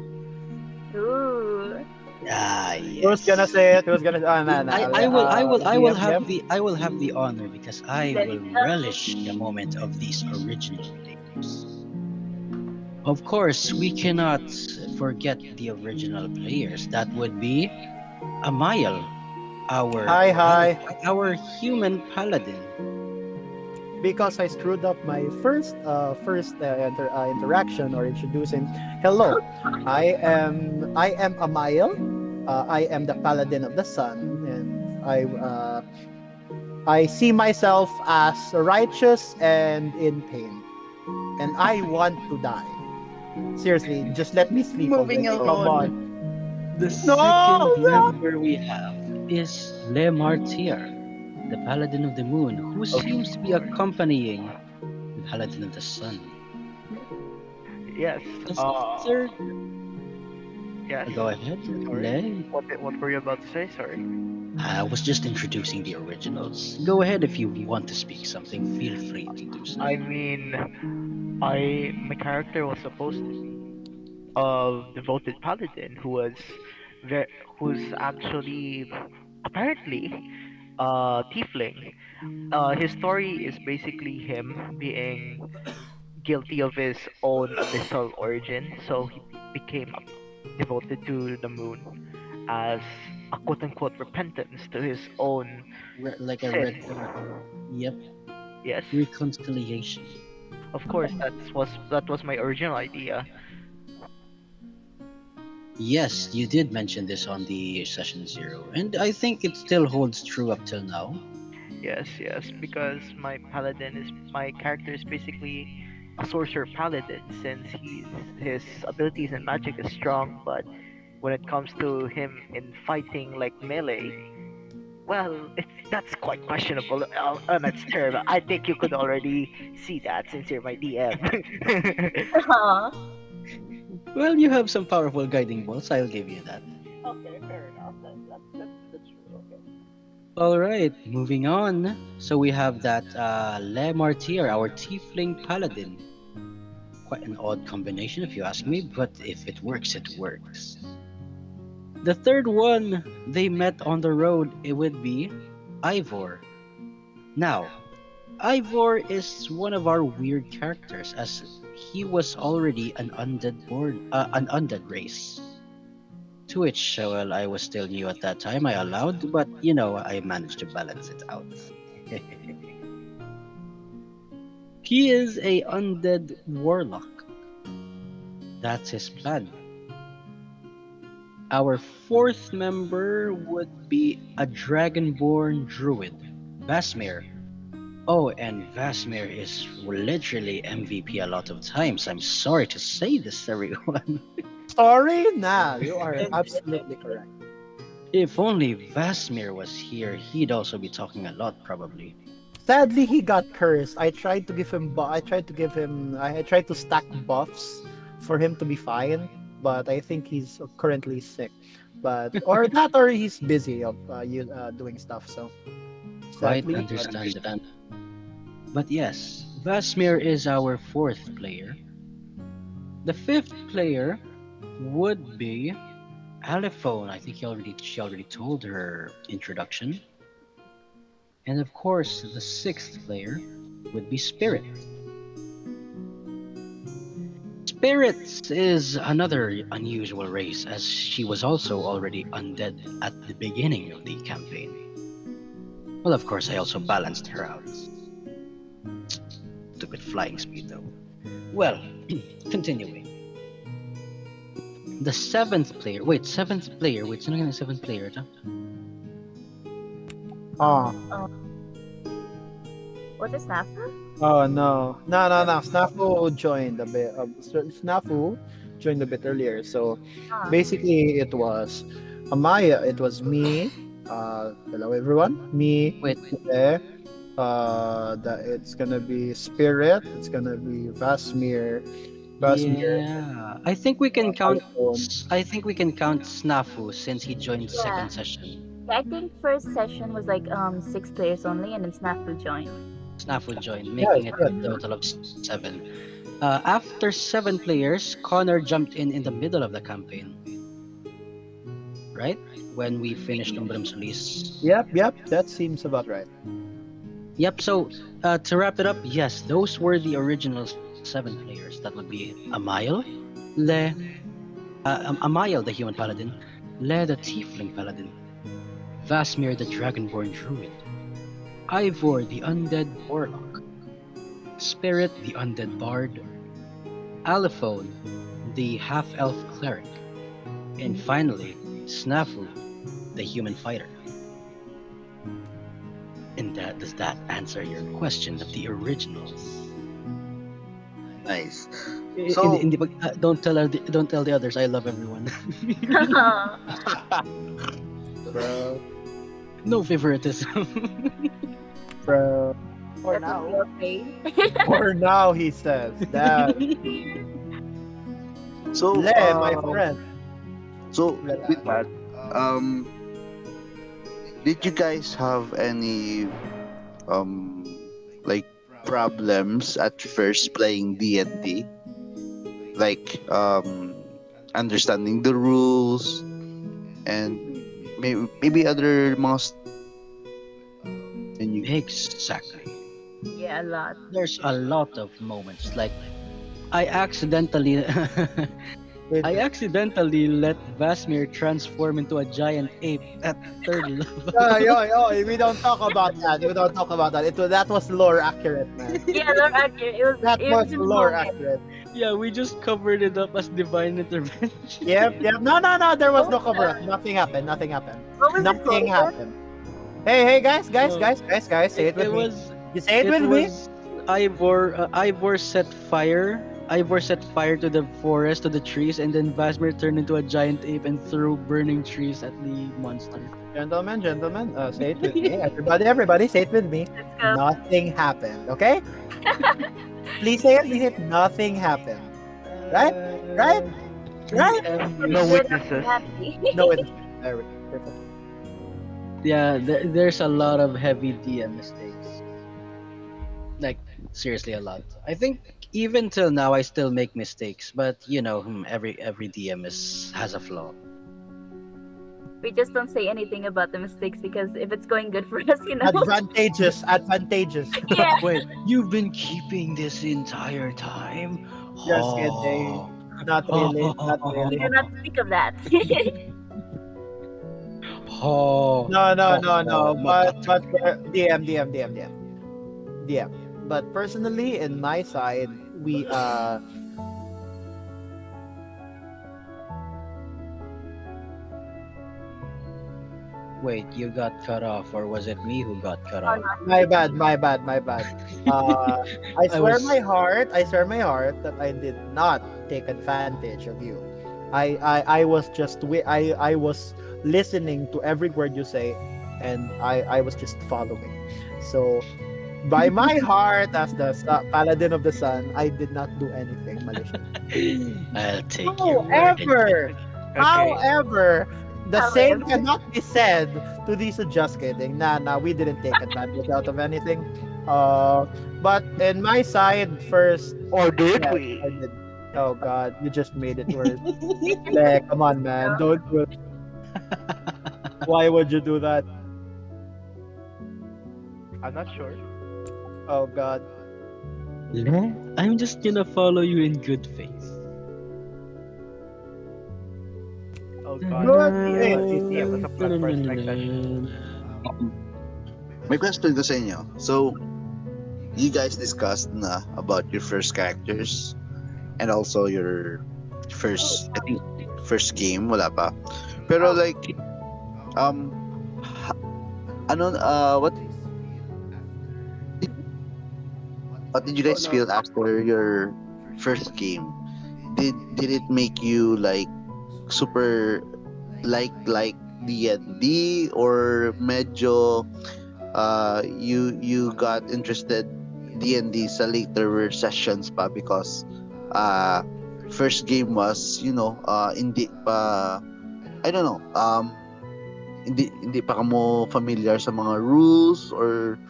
Speaker 3: ooh,
Speaker 1: Ah,
Speaker 4: Who's gonna
Speaker 1: yes.
Speaker 4: say it? Who's gonna? No, no.
Speaker 1: I will
Speaker 4: DM.
Speaker 1: have the honor because I
Speaker 3: let
Speaker 1: will
Speaker 3: it go.
Speaker 1: relish the moment of these original players. Of course, we cannot forget the original players. That would be Amiel, our
Speaker 4: Hi, hi.
Speaker 1: our human paladin.
Speaker 4: Because I screwed up my interaction or introducing. Hello, I am Amiel. I am the paladin of the sun, and I see myself as righteous and in pain, and I want to die. Seriously, just let me sleep
Speaker 2: Moving
Speaker 4: already. Come on.
Speaker 2: on.
Speaker 6: The
Speaker 4: No,
Speaker 6: second
Speaker 4: no.
Speaker 6: member we have is
Speaker 1: Le Martyr, the paladin of the moon, who seems to be accompanying the paladin of the sun.
Speaker 5: Yes.
Speaker 6: the
Speaker 5: Uh.
Speaker 6: third.
Speaker 5: Yes.
Speaker 1: Go ahead,
Speaker 5: Sorry.
Speaker 1: Le.
Speaker 5: What were you about to say? Sorry.
Speaker 1: I was just introducing the originals. Go ahead if you want to speak something. Feel free to do so.
Speaker 5: I mean, my character was supposed to be a devoted paladin ve- who's actually apparently tiefling. His story is basically him being guilty of his own abyssal origin, so he became devoted to the moon as a quote unquote repentance to his own
Speaker 6: Like a
Speaker 5: sin.
Speaker 6: yep,
Speaker 5: Yes,
Speaker 6: reconciliation.
Speaker 5: of course that was my original idea.
Speaker 6: Yes, you did mention this on the session zero, and I think it still holds true up till now.
Speaker 5: Yes, yes, because my character is basically a sorcerer paladin since his abilities and magic is strong, but when it comes to him in fighting like melee, well, that's quite questionable on its term. I think you could already see that since you're my DM.
Speaker 3: Aw.
Speaker 6: Well, you have some powerful guiding bolts, I'll give you that.
Speaker 5: Okay, fair enough. That's true. Okay.
Speaker 6: Alright, moving on. So we have that Le Martyr, our Tiefling Paladin. Quite an odd combination if you ask me, but if it works, it works. The third one they met on the road, it would be Ivor. Now, Ivor is one of our weird characters as he was already an undead race. To which, well, I was still new at that time, I allowed, but I managed to balance it out. He is a undead warlock. That's his plan. Our fourth member would be a dragonborn druid, Vasmir. Oh, and Vasmir is literally MVP a lot of times. I'm sorry to say this, everyone.
Speaker 4: Sorry? Nah, you are absolutely correct.
Speaker 6: If only Vasmir was here, he'd also be talking a lot, probably.
Speaker 4: Sadly, he got cursed. I tried to give him. I tried to stack buffs for him to be fine, but I think he's currently sick. But or that, or he's busy of doing stuff. So
Speaker 6: Quite
Speaker 4: sadly,
Speaker 6: understandable. But yes, Vasmir is our fourth player. The fifth player would be Alephone. I think she already told her introduction. And of course, the sixth player would be Spirit. Spirits is another unusual race as she was also already undead at the beginning of the campaign. Well, of course, I also balanced her out. Stupid flying speed, though. Well, continuing. The seventh player. Wait, seventh player. Wait, sino yung seventh player? Ito?
Speaker 4: oh,
Speaker 3: Was it Snafu?
Speaker 4: oh no. Snafu joined a bit. Snafu joined a bit earlier. So
Speaker 3: Ah.
Speaker 4: basically, it was Amaya. It was me. Hello everyone. Me.
Speaker 6: Wait.
Speaker 4: It's gonna be Spirit. It's gonna be Vasmir.
Speaker 6: Yeah, I think we can count.
Speaker 4: Alephone.
Speaker 6: I think we can count Snafu since he joined
Speaker 3: Yeah.
Speaker 6: second session.
Speaker 3: I think first session was like 6 players only, and then Snafu joined.
Speaker 6: Snafu joined, making it a total of 7. After 7 players, Connor jumped in the middle of the campaign. Right? When we finished Umbram Solis.
Speaker 4: Yep. That seems about right.
Speaker 6: Yep, so to wrap it up, yes, those were the original 7 players. That would be Amiel, Amiel the human paladin, Le the tiefling paladin, Vasmir the dragonborn druid, Ivor the undead warlock, Spirit the undead bard, Alephone the half-elf cleric, and finally Snafu the human fighter. And does that answer your question of the originals?
Speaker 2: Nice. So-
Speaker 6: Don't tell the others. I love everyone.
Speaker 4: Bro.
Speaker 6: No favoritism.
Speaker 4: Bro. For
Speaker 3: That's
Speaker 4: now.
Speaker 3: a real pain.
Speaker 4: For now, he says. That.
Speaker 2: So,
Speaker 4: My friend.
Speaker 2: So with that, did you guys have any like problems at first playing D&D? Like understanding the rules and maybe other most and you
Speaker 6: Exactly.
Speaker 3: Yeah, a lot.
Speaker 6: There's a lot of moments like I accidentally I accidentally let Vasmir transform into a giant ape at third level.
Speaker 4: We don't talk about that. We don't talk about that. That was lore accurate, man.
Speaker 3: Yeah, they're accurate.
Speaker 4: That
Speaker 3: It
Speaker 4: was
Speaker 3: was in the
Speaker 4: lore
Speaker 3: moment.
Speaker 4: accurate.
Speaker 6: Yeah, we just covered it up as divine intervention.
Speaker 4: Yep. No. There was no cover up. Nothing happened. Nothing happened.
Speaker 3: What was it
Speaker 4: Nothing
Speaker 3: called?
Speaker 4: happened. Hey, guys.
Speaker 6: No.
Speaker 4: Say it with me.
Speaker 6: was
Speaker 4: You say it
Speaker 6: it
Speaker 4: with me.
Speaker 6: was Ivor set fire. Ivor set fire to the forest, to the trees, and then Vasmir turned into a giant ape and threw burning trees at the monster.
Speaker 4: Gentlemen, say it with me. Everybody, say it with me.
Speaker 3: Let's go.
Speaker 4: Nothing happened. Okay? Please say it. Nothing happened. Right? Right?
Speaker 5: No witnesses.
Speaker 3: Happy.
Speaker 4: No, it. There we go. Perfect.
Speaker 6: Yeah, there's a lot of heavy DM mistakes. Like, seriously, a lot. I think even till now, I still make mistakes, but every DM has a flaw.
Speaker 3: We just don't say anything about the mistakes because if it's going good for us,
Speaker 4: Advantageous.
Speaker 3: Yeah.
Speaker 6: Wait, you've been keeping this entire time?
Speaker 4: Just kidding. Not really. Not
Speaker 3: We
Speaker 4: really.
Speaker 3: do not speak of that.
Speaker 6: Oh.
Speaker 4: No. But DM. But personally, in my side, we
Speaker 6: Wait, you got cut off, or was it me who got cut
Speaker 3: Oh,
Speaker 6: off?
Speaker 3: no.
Speaker 4: my bad. I swear
Speaker 6: was-
Speaker 4: my heart that I did not take advantage of you. I was just I was listening to every word you say, and I was just following. So by my heart as the paladin of the sun, I did not do anything malicious.
Speaker 6: I'll take your word.
Speaker 4: However, the same
Speaker 3: However.
Speaker 4: cannot be said to these. Just kidding. Nah, we didn't take advantage out of anything. But in my side first,
Speaker 5: Or did
Speaker 4: yes,
Speaker 5: we?
Speaker 4: I did. Oh God, you just made it worse. Like, come on, man, don't do it. Why would you do that?
Speaker 5: I'm not sure.
Speaker 4: Oh God.
Speaker 6: I'm just gonna follow you in good faith.
Speaker 5: Oh god.
Speaker 4: Good.
Speaker 5: It was a blood first like session.
Speaker 2: May question ko sa inyo. So, you guys discussed na about your first characters and also your I think, first game, wala pa. Pero like, ha- what did you guys feel after your first game? Did it make you like super like D&D, or medyo you got interested D&D sa later sessions pa because first game was hindi pa, I don't know, hindi pa kamo familiar sa mga rules or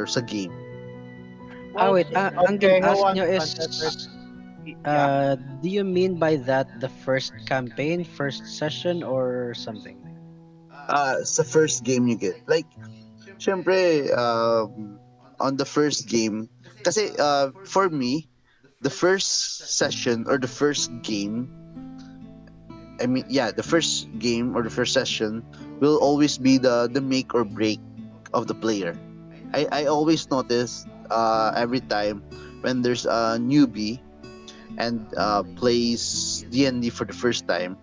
Speaker 2: sa game.
Speaker 6: Wait, ang
Speaker 4: Okay,
Speaker 6: gonna ask
Speaker 4: who wants
Speaker 6: nyo
Speaker 4: to
Speaker 6: is,
Speaker 4: answer first?
Speaker 6: do you mean by that the first campaign, first session, or something?
Speaker 2: Sa first game you get, like, syempre, on the first game, kasi for me, the first session or the first game, the first game or the first session will always be the make or break of the player. I always notice every time when there's a newbie and plays D&D for the first time,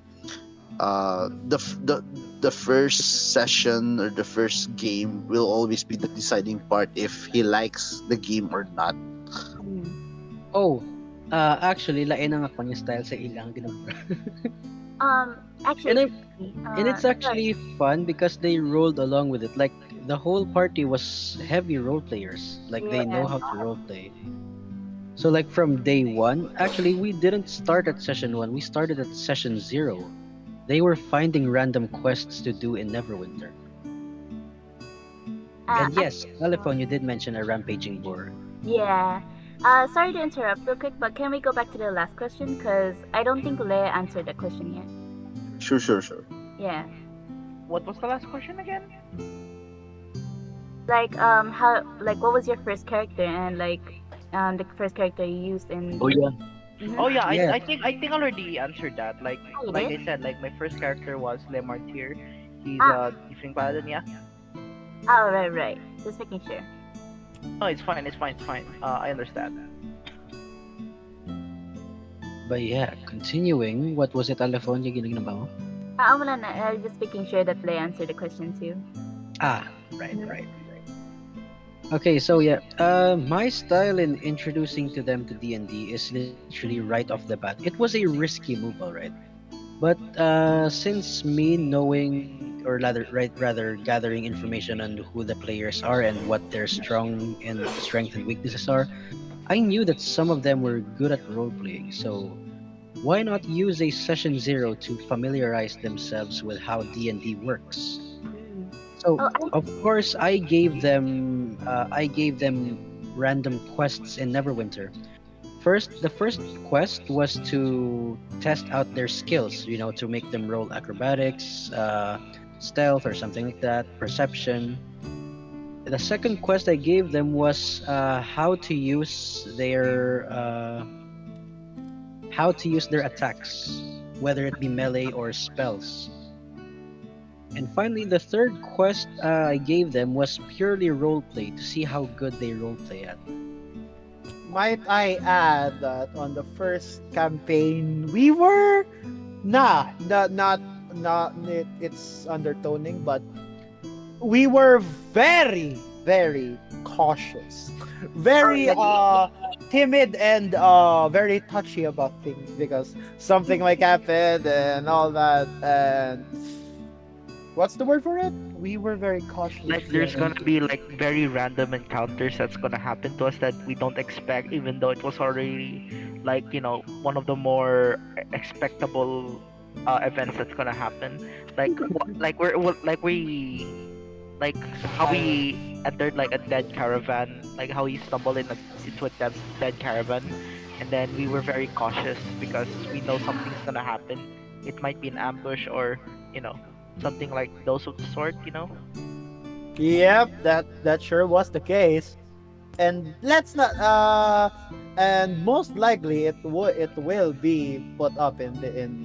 Speaker 2: the first session or the first game will always be the deciding part if he likes the game or not.
Speaker 6: Oh, actually, lain ang ako niya style sa ilang ginagawa.
Speaker 3: Actually,
Speaker 6: And it's actually fun because they rolled along with it. Like, the whole party was heavy role players. Like, they know how to role play. So, like, from day one, actually, we didn't start at session 1. We started at session 0. They were finding random quests to do in Neverwinter. And yes, Alephone, you did mention a rampaging boar.
Speaker 3: Yeah. Sorry to interrupt real quick, but can we go back to the last question? Because I don't think Le answered the question yet.
Speaker 2: Sure.
Speaker 3: Yeah.
Speaker 5: What was the last question again?
Speaker 3: Like, what was your first character and, like, the first character you used in...
Speaker 2: Oh yeah.
Speaker 5: Oh
Speaker 3: Mm-hmm.
Speaker 5: yeah,
Speaker 6: Yeah.
Speaker 5: I think I already answered that.
Speaker 3: Oh, you
Speaker 5: Like
Speaker 3: did?
Speaker 5: I said, like my first character was Le Martyr. He's
Speaker 3: Ah,
Speaker 5: a tiefling paladin. Yeah.
Speaker 3: oh, right, right. Just making sure.
Speaker 5: No, it's fine. It's fine. It's fine. I understand.
Speaker 1: But yeah, continuing, what was it, Alephone, yung ginaginawa mo?
Speaker 3: Wala na. Just making sure that they answered the question too.
Speaker 1: Ah, right,
Speaker 3: Mhm.
Speaker 1: right. Okay, so yeah, my style in introducing to them to D&D is literally right off the bat. It was a risky move, alright. But since me knowing, or rather gathering information on who the players are and what their strength and weaknesses are, I knew that some of them were good at role playing. So why not use a session zero to familiarize themselves with how D&D works?
Speaker 3: Mm.
Speaker 1: So
Speaker 3: Oh,
Speaker 1: of course I gave them random quests in Neverwinter. The first quest was to test out their skills, to make them roll acrobatics, stealth or something like that, perception. The second quest I gave them was how to use their attacks, whether it be melee or spells. And finally, the third quest I gave them was purely roleplay to see how good they roleplay at.
Speaker 4: Might I add that on the first campaign we were not it's undertoning, but we were very very cautious, very
Speaker 3: like
Speaker 4: timid and very touchy about things because something might happen and all that. And what's the word for it? We were very cautious.
Speaker 5: Like there's gonna be like very random encounters that's gonna happen to us that we don't expect, even though it was already like one of the more expectable events that's gonna happen. Like how we entered like a dead caravan, like how we stumbled into a dead caravan, and then we were very cautious because we know something's gonna happen. It might be an ambush or you know something like those of the sort.
Speaker 4: Yep, that sure was the case. And let's not and most likely it will be put up in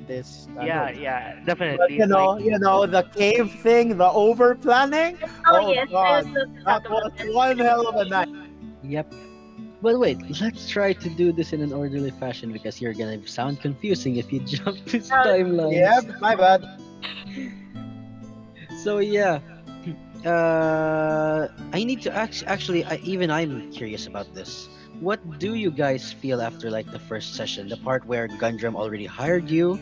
Speaker 4: this
Speaker 5: Yeah,
Speaker 4: note.
Speaker 5: yeah,
Speaker 4: But
Speaker 5: definitely.
Speaker 4: you
Speaker 5: Like
Speaker 4: know, the cave thing, the over planning.
Speaker 3: oh
Speaker 4: Oh
Speaker 3: yes, I
Speaker 4: god,
Speaker 3: would love to
Speaker 4: that
Speaker 3: talk
Speaker 4: was
Speaker 3: about that.
Speaker 4: one hell of a night.
Speaker 1: Yep. But wait, let's try to do this in an orderly fashion because you're gonna sound confusing if you jump to
Speaker 3: Uh,
Speaker 4: Yep,
Speaker 1: timelines.
Speaker 4: my bad.
Speaker 1: So yeah, I need to actually. I'm curious about this. What do you guys feel after like the first session, the part where Gundram already hired you?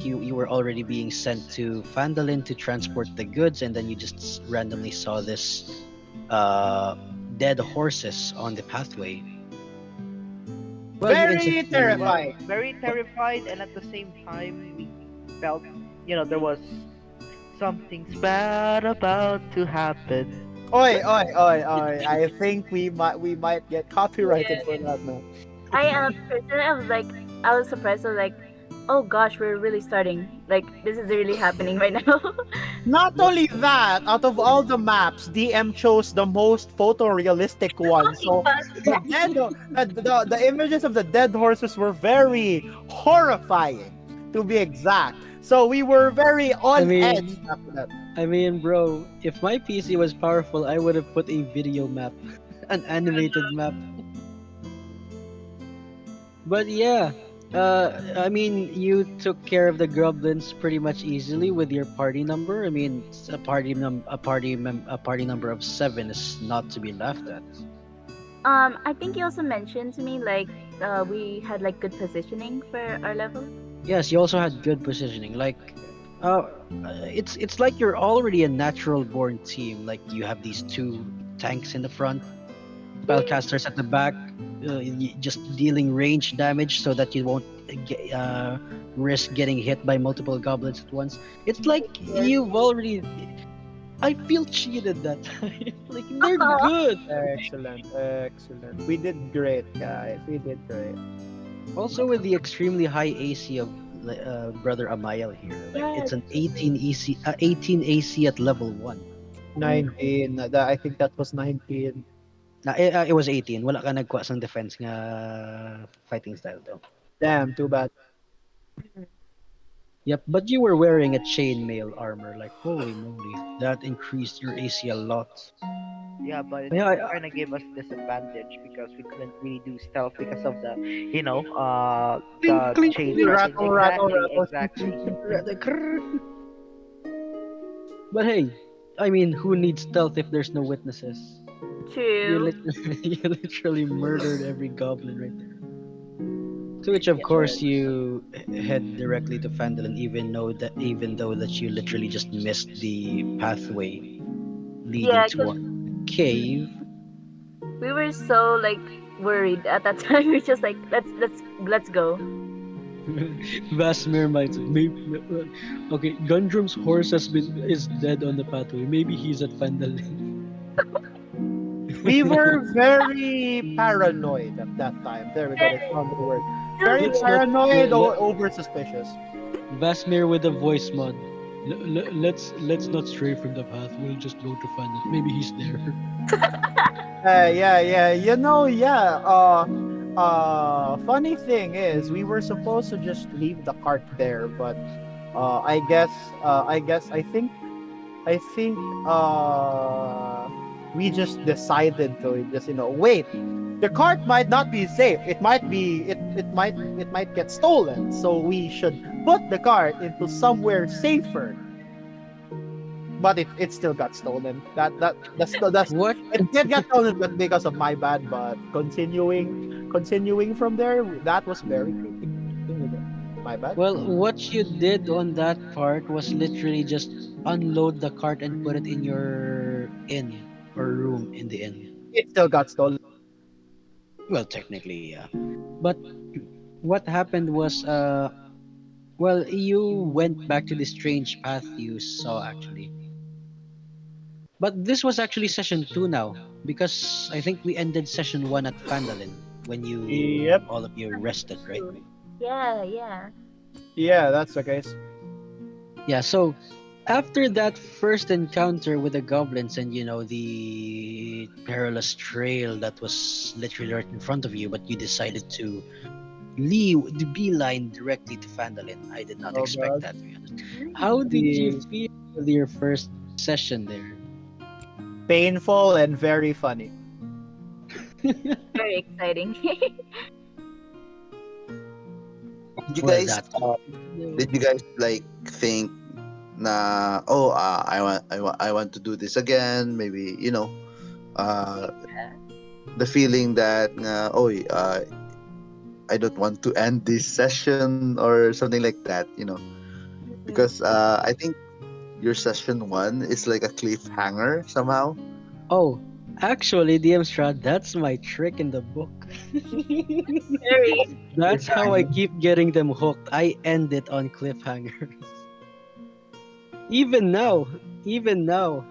Speaker 1: You were already being sent to Fandolin to transport the goods, and then you just randomly saw this uh, dead horses on the pathway. Well, you
Speaker 4: Very
Speaker 1: instantly.
Speaker 4: terrifying.
Speaker 5: very terrified, and at the same time we felt there was something's bad about to happen.
Speaker 4: Oi, oi, oi, oi. I think we might get copyrighted
Speaker 3: yeah.
Speaker 4: for that now.
Speaker 3: I personally, I was surprised. I was like, oh gosh, we're really starting. Like, this is really happening right now.
Speaker 4: Not only that, out of all the maps, DM chose the most photorealistic one. So the images of the dead horses were very horrifying, to be exact. So we were very
Speaker 1: I
Speaker 4: on edge
Speaker 1: mean,
Speaker 4: after that.
Speaker 1: I mean, bro, if my PC was powerful, I would have put a video map, an animated map. But yeah, I mean, you took care of the goblins pretty much easily with your party number. I mean, a party number of 7 is not to be laughed at.
Speaker 3: I think you also mentioned to me like we had like good positioning for our level.
Speaker 1: Yes, you also had good positioning. Like, it's like you're already a natural born team. Like you have these two tanks in the front, spellcasters at the back, just dealing range damage so that you won't risk getting hit by multiple goblins at once. It's like you've already. I feel cheated that time. Like they're
Speaker 3: Oh,
Speaker 1: good.
Speaker 4: Excellent, excellent. We did great, guys. We did great.
Speaker 1: Also with the extremely high AC of brother Amiel here. Like it's an 18 AC, 18 AC at level 1.
Speaker 4: 19. I think that was 19.
Speaker 1: It was 18. Wala ka nagkuha sang defense nga fighting style though.
Speaker 4: Damn, too bad.
Speaker 1: Yep, but you were wearing a chainmail armor. Like, holy moly, that increased your AC a lot.
Speaker 5: Yeah, but it
Speaker 1: Yeah,
Speaker 5: kind of gave us disadvantage because we couldn't really do stealth because of the,
Speaker 1: clink,
Speaker 5: the
Speaker 1: clink,
Speaker 5: chain
Speaker 4: You
Speaker 1: clink.
Speaker 5: message.
Speaker 4: rattle, rattle,
Speaker 5: Exactly,
Speaker 4: rattle.
Speaker 5: exactly.
Speaker 1: But hey, I mean, who needs stealth if there's no witnesses? You
Speaker 3: True.
Speaker 1: literally, you literally murdered every goblin right there. To which, of
Speaker 5: Yeah,
Speaker 1: course, you head directly to Phandalin, even though that you literally just missed the pathway leading
Speaker 3: Yeah,
Speaker 1: to
Speaker 3: because
Speaker 1: a cave.
Speaker 3: we were so like worried at that time. We're just like, let's go.
Speaker 1: Vasmir might say, maybe, okay, Gundrum's horse is dead on the pathway. Maybe he's at Phandalin.
Speaker 4: We were very paranoid at that time. There we go. They found the word.
Speaker 3: Still
Speaker 4: Very
Speaker 1: Let's
Speaker 3: here.
Speaker 1: not
Speaker 4: paranoid or over suspicious.
Speaker 1: Vasmir with a voice mod. Let's not stray from the path. We'll just go to Phandalin. Maybe he's there.
Speaker 4: Yeah. Yeah. Funny thing is, we were supposed to just leave the cart there, but I think we just decided to just wait. The cart might not be safe. It might get stolen. So we should put the cart into somewhere safer. But it still got stolen. That's
Speaker 1: What?
Speaker 4: it did get stolen, but because of my bad. But continuing from there, that was very creepy. My bad.
Speaker 1: Well, what you did on that part was literally just unload the cart and put it in your inn or room in the inn.
Speaker 4: It still got stolen.
Speaker 1: Well, technically, yeah. But what happened was, well, you went back to the strange path you saw actually. But this was actually session 2 now, because I think we ended session 1 at Phandalin when
Speaker 4: Yep.
Speaker 1: all of you rested, right?
Speaker 3: Yeah, yeah.
Speaker 4: Yeah, that's the case.
Speaker 1: Yeah, so after that first encounter with the goblins and the perilous trail that was literally right in front of you, but you decided to leave the beeline directly to Phandalin. I did not
Speaker 4: Oh
Speaker 1: expect
Speaker 4: god.
Speaker 1: that, to be honest. How did you
Speaker 4: The
Speaker 1: feel with your first session there?
Speaker 4: painful and very funny.
Speaker 3: Very exciting.
Speaker 2: Did you
Speaker 1: Well,
Speaker 2: guys
Speaker 1: that.
Speaker 2: did you guys like think na I want to do this again, maybe uh the feeling that I don't want to end this session or something like that. Because I think your session 1 is like a cliffhanger somehow.
Speaker 1: Oh, actually, DM Strahd, that's my trick in the book.
Speaker 3: Very.
Speaker 1: That's how I keep getting them hooked. I end it on cliffhangers. Even now, even now,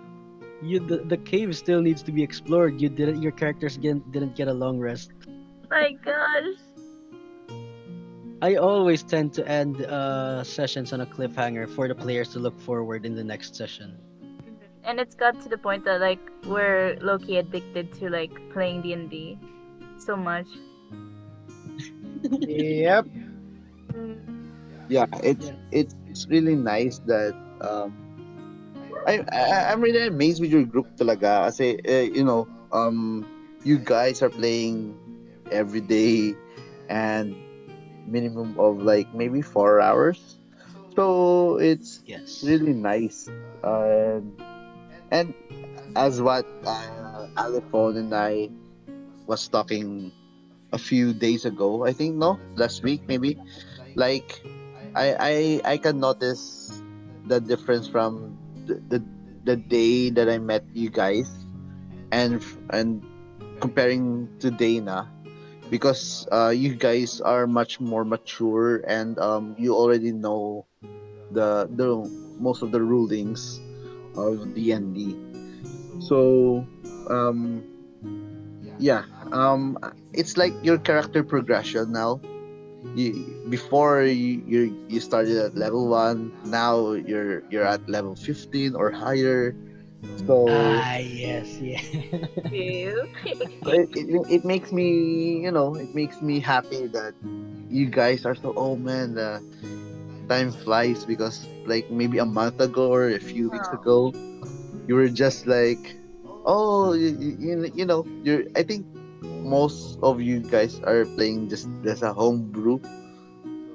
Speaker 1: the cave still needs to be explored. Your characters didn't get a long rest.
Speaker 3: My gosh.
Speaker 1: I always tend to end sessions on a cliffhanger for the players to look forward in the next session.
Speaker 3: And it's got to the point that like we're low-key addicted to like playing D&D so much.
Speaker 4: Yep.
Speaker 2: Yeah, it's really nice that I'm really amazed with your group talaga kasi you guys are playing every day and minimum of like maybe 4 hours, so it's
Speaker 1: Yes.
Speaker 2: really nice. And as what Alephone and I was talking a few days ago, I think, no, last week maybe, like I can notice the difference from the day that I met you guys and comparing to Dana, because you guys are much more mature and you already know the most of the rulings of D&D. So um yeah, it's like your character progression now. You started at level 1, now you're at level 15 or higher, So
Speaker 1: Yes, yeah.
Speaker 3: True.
Speaker 2: it makes me, it makes me happy that you guys are so. Oh man, time flies because like maybe a month ago or a few weeks
Speaker 3: Oh.
Speaker 2: ago, you were just like, oh, you're. I think most of you guys are playing just as a home brew,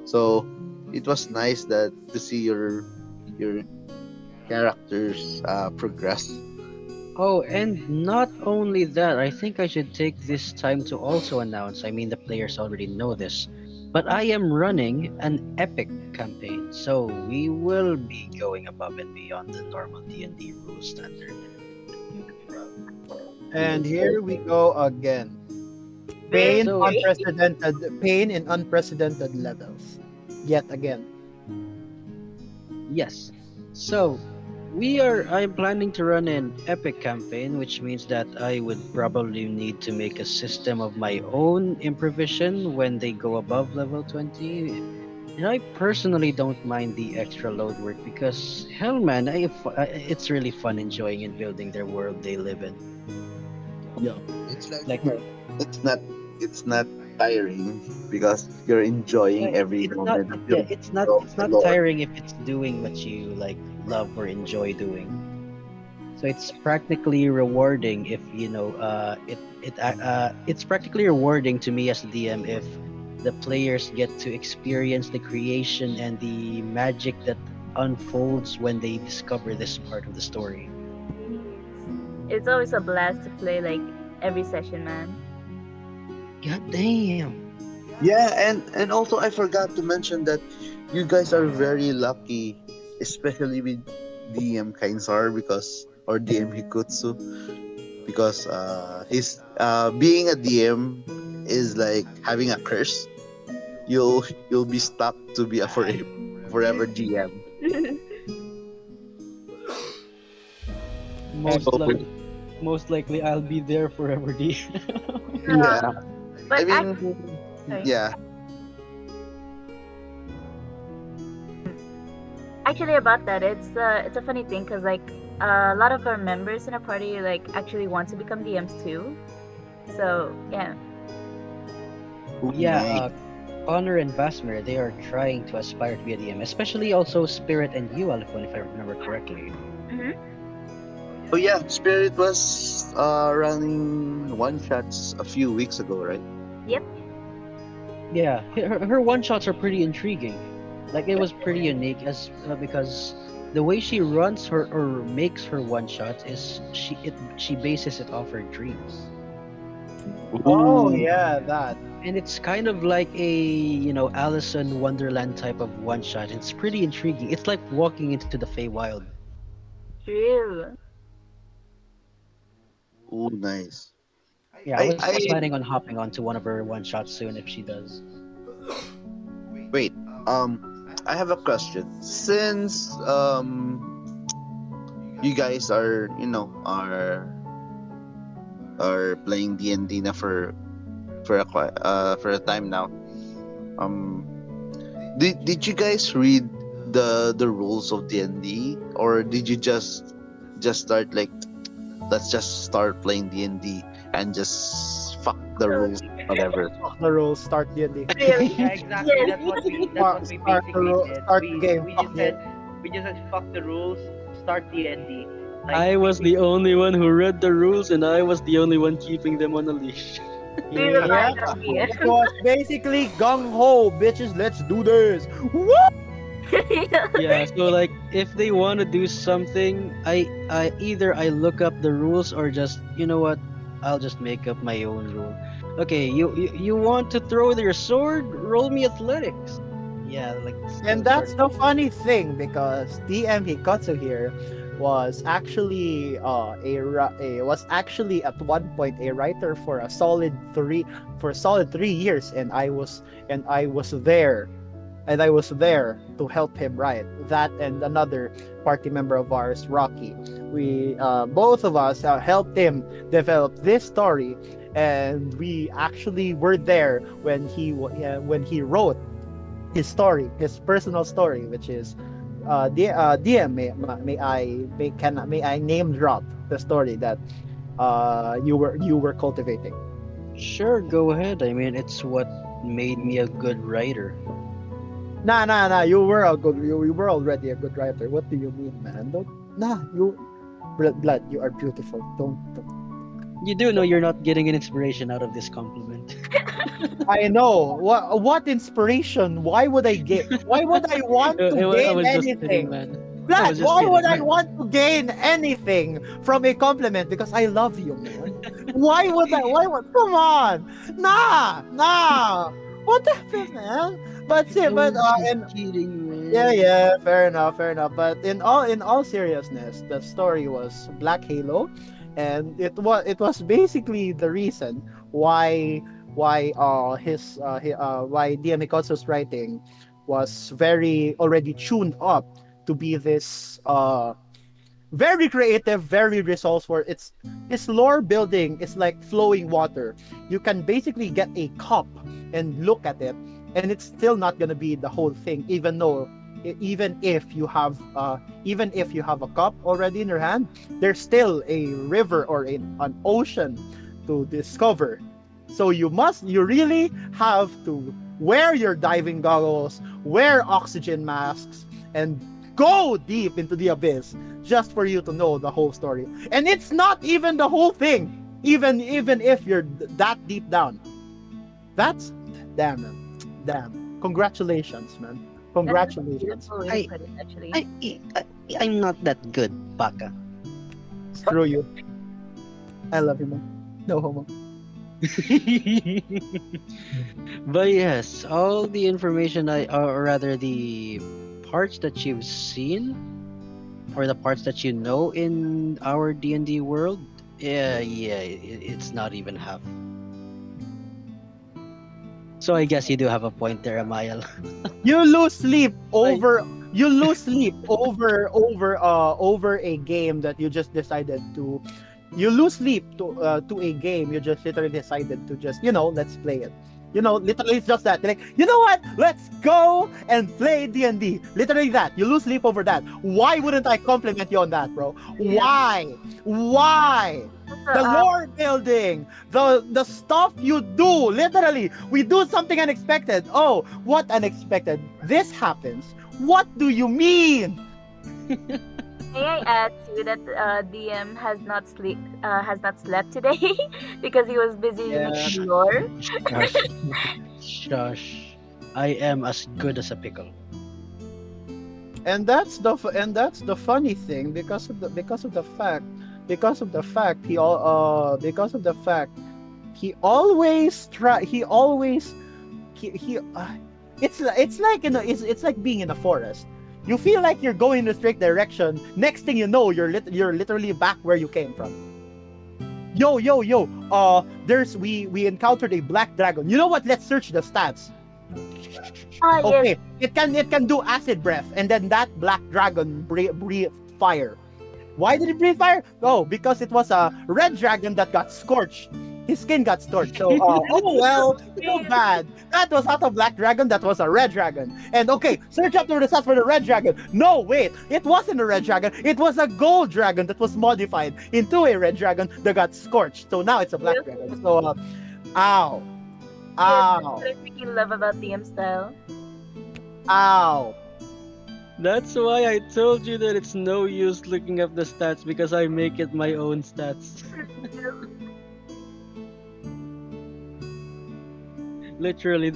Speaker 2: so it was nice that to see your characters progress.
Speaker 1: Oh, and not only that, I think I should take this time to also announce, I mean the players already know this, but I am running an epic campaign. So we will be going above and beyond the normal D&D rule standard.
Speaker 4: And here we go again. Pain,
Speaker 1: So
Speaker 4: unprecedented pain in unprecedented levels. Yet again.
Speaker 1: yes. So I'm planning to run an epic campaign, which means that I would probably need to make a system of my own improvisation when they go above level 20. And I personally don't mind the extra load work because hell man, it's really fun enjoying and building their world they live in.
Speaker 2: Yeah, it's like
Speaker 1: Like
Speaker 2: it's not it's not tiring because you're enjoying every
Speaker 1: it's not
Speaker 2: moment of
Speaker 1: yeah,
Speaker 2: your of
Speaker 1: it's
Speaker 2: the
Speaker 1: not
Speaker 2: lore.
Speaker 1: tiring if it's doing what you like love or enjoy doing. So it's practically rewarding if it's practically rewarding to me as the DM if the players get to experience the creation and the magic that unfolds when they discover this part of the story.
Speaker 3: It's always a blast to play like every session, man.
Speaker 1: God damn.
Speaker 2: Yeah, and also I forgot to mention that you guys are very lucky, especially with DM Kainsar because or DM Hikutsu because his being a DM is like having a curse. You'll be stuck to be a forever DM.
Speaker 1: Most
Speaker 2: So
Speaker 1: likely, most likely I'll be there forever, D.
Speaker 2: yeah, I
Speaker 3: But
Speaker 2: mean
Speaker 3: sorry.
Speaker 2: yeah.
Speaker 3: Actually, about that, it's a funny thing because like a lot of our members in our party like actually want to become DMs too. So yeah.
Speaker 2: Oh,
Speaker 1: Yeah,
Speaker 2: nice.
Speaker 1: Connor and Basmer, they are trying to aspire to be a DM, especially also Spirit and you, Alephone, if I remember correctly.
Speaker 3: Hmm.
Speaker 2: Oh yeah, Spirit was running one shots a few weeks ago, right?
Speaker 3: Yep.
Speaker 1: Yeah, her one shots are pretty intriguing. Like it was pretty unique as because the way she runs her or makes her one shots is she bases it off her dreams.
Speaker 4: Oh
Speaker 2: Ooh.
Speaker 4: yeah, that.
Speaker 1: And it's kind of like a Alice in Wonderland type of one shot. It's pretty intriguing. It's like walking into the Feywild.
Speaker 3: True.
Speaker 2: Ooh, nice.
Speaker 1: Yeah, I
Speaker 2: I
Speaker 1: was
Speaker 2: I
Speaker 1: planning on hopping onto one of her one shots soon if she does.
Speaker 2: wait. I have a question. Since you guys are are playing D&D na for a time now. Um, did you guys read the rules of D&D or did you just start like let's just start playing D&D and just fuck the rules whatever.
Speaker 4: Fuck the rules. Start D&D.
Speaker 3: Really?
Speaker 5: Yeah, exactly.
Speaker 3: Yes.
Speaker 5: That's what we basically did.
Speaker 4: Start the game.
Speaker 5: We
Speaker 4: Fuck
Speaker 5: just
Speaker 4: you.
Speaker 5: said fuck the rules, start D&D.
Speaker 6: I was the only one who read the rules, and I was the only one keeping them on a leash.
Speaker 3: We
Speaker 4: Yeah.
Speaker 3: relied on you.
Speaker 4: It was basically gung ho, bitches. Let's do this. Woo!
Speaker 6: Yeah, so like if they want to do something, I either I look up the rules or just what, I'll just make up my own rule. Okay, you want to throw your sword? Roll me athletics. Yeah, like
Speaker 4: And that's the funny thing because DM Hikotsu here was actually was actually at one point a writer for a solid 3 years, and I was there to help him write that, and another party member of ours, Rocky. We both of us helped him develop this story, and we actually were there when he wrote his story, his personal story, which is DM, may I name drop the story that you were cultivating?
Speaker 1: Sure, go ahead. I mean, it's what made me a good writer.
Speaker 4: Nah. You were already a good writer. What do you mean, man? Don't nah. Blood. You are beautiful. Don't.
Speaker 1: You do know you're not getting an inspiration out of this compliment.
Speaker 4: I know. What inspiration? Why would I get? Why would I want to
Speaker 6: I
Speaker 4: gain
Speaker 6: was just kidding,
Speaker 4: anything?
Speaker 6: man. I
Speaker 4: Blood,
Speaker 6: was just
Speaker 4: why would
Speaker 6: kidding,
Speaker 4: I
Speaker 6: man.
Speaker 4: want to gain anything from a compliment? Because I love you, man. Why would I? Why would? Come on, nah. What happened, man? But see,
Speaker 1: I
Speaker 4: but
Speaker 1: was just
Speaker 4: and
Speaker 1: kidding, man.
Speaker 4: yeah, fair enough. But in all seriousness, the story was Black Halo, and it was basically the reason why DM Hikotsu's writing was very already tuned up to be this very creative, very resourceful. It's lore building. It's like flowing water. You can basically get a cup and look at it, and it's still not gonna be the whole thing, even if you have a cup already in your hand, there's still a river or an ocean to discover. So you really have to wear your diving goggles, wear oxygen masks, and go deep into the abyss just for you to know the whole story. And it's not even the whole thing, even if you're that deep down. That's damn man. Damn. Congratulations, man.
Speaker 3: That's a
Speaker 4: Congratulations.
Speaker 3: beautiful way to put it, actually.
Speaker 1: I'm not that good, Baka.
Speaker 4: Screw you. I love you, man. No homo.
Speaker 1: But yes, all the information or rather the parts that you've seen, or the parts that you know in our D&D world, it's not even half. So I guess you do have a point there, Amiel.
Speaker 4: You lose sleep over over a game that you just decided to you lose sleep to a game you just literally decided to just let's play it. Literally it's just that. Like, you know what? Let's go and play D&D. Literally that. You lose sleep over that. Why wouldn't I compliment you on that, bro?
Speaker 3: Yeah.
Speaker 4: Why? The
Speaker 3: Also,
Speaker 4: lore building, the stuff you do. Literally, we do something unexpected. Oh, what unexpected? This happens. What do you mean?
Speaker 3: may I add too that DM has not slept today because he was busy
Speaker 4: Yeah.
Speaker 3: making lore.
Speaker 1: Shush. Shush. I am as good as a pickle.
Speaker 4: And that's the funny thing because of the fact he always try he always he it's like it's like being in a forest. You feel like you're going in a straight direction. Next thing you know, you're literally back where you came from. Yo. We encountered a black dragon. You know what? Let's search the stats. Okay,
Speaker 3: Yes.
Speaker 4: it can do acid breath, and then that black dragon breathed fire. Why did it breathe fire? Oh, because it was a red dragon that got scorched. His skin got scorched. So, so bad. That was not a black dragon. That was a red dragon. And okay, search up the stats for the red dragon. No, wait, it wasn't a red dragon. It was a gold dragon that was modified into a red dragon that got scorched. So now it's a black dragon. So, ow.
Speaker 3: That's what I freaking love about DM style.
Speaker 4: Ow.
Speaker 6: That's why I told you that it's no use looking up the stats because I make it my own stats. Literally,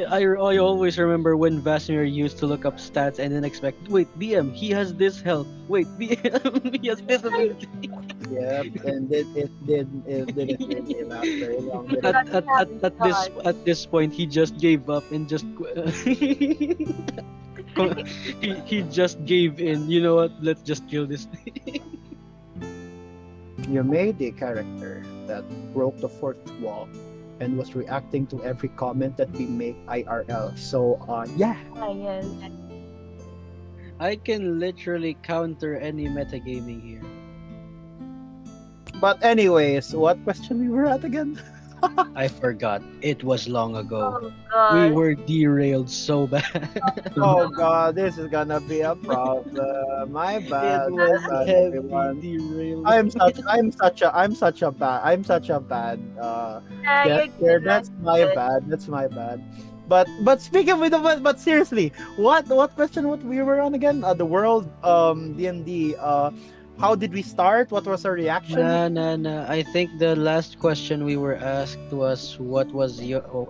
Speaker 6: I always remember when Vasimir used to look up stats and then expect, wait, DM, he has this health. Wait, DM, he has this ability.
Speaker 4: Yep, and it didn't really last very long. did it?
Speaker 6: At this point, he just gave up and just he just gave in. You know what? Let's just kill this thing.
Speaker 4: You made a character that broke the fourth wall and was reacting to every comment that we make IRL. So, yeah.
Speaker 3: Yes.
Speaker 1: I can literally counter any metagaming here.
Speaker 4: But anyways, what question we were at again?
Speaker 1: I forgot. It was long ago.
Speaker 3: Oh
Speaker 1: We
Speaker 3: god.
Speaker 1: were derailed so bad.
Speaker 4: Oh god, this is gonna be a problem.
Speaker 1: It
Speaker 4: My
Speaker 1: was
Speaker 4: bad,
Speaker 1: heavy
Speaker 4: everyone.
Speaker 1: derailed.
Speaker 4: I'm such a bad
Speaker 3: Yeah,
Speaker 4: guest
Speaker 3: you're
Speaker 4: here.
Speaker 3: good, man.
Speaker 4: That's my
Speaker 3: Good.
Speaker 4: bad. That's my bad. But speaking with the but seriously, what question what we were on again? The world D&D. How did we start? What was our reaction?
Speaker 1: Nah, nah, nah. I think the last question we were asked was what was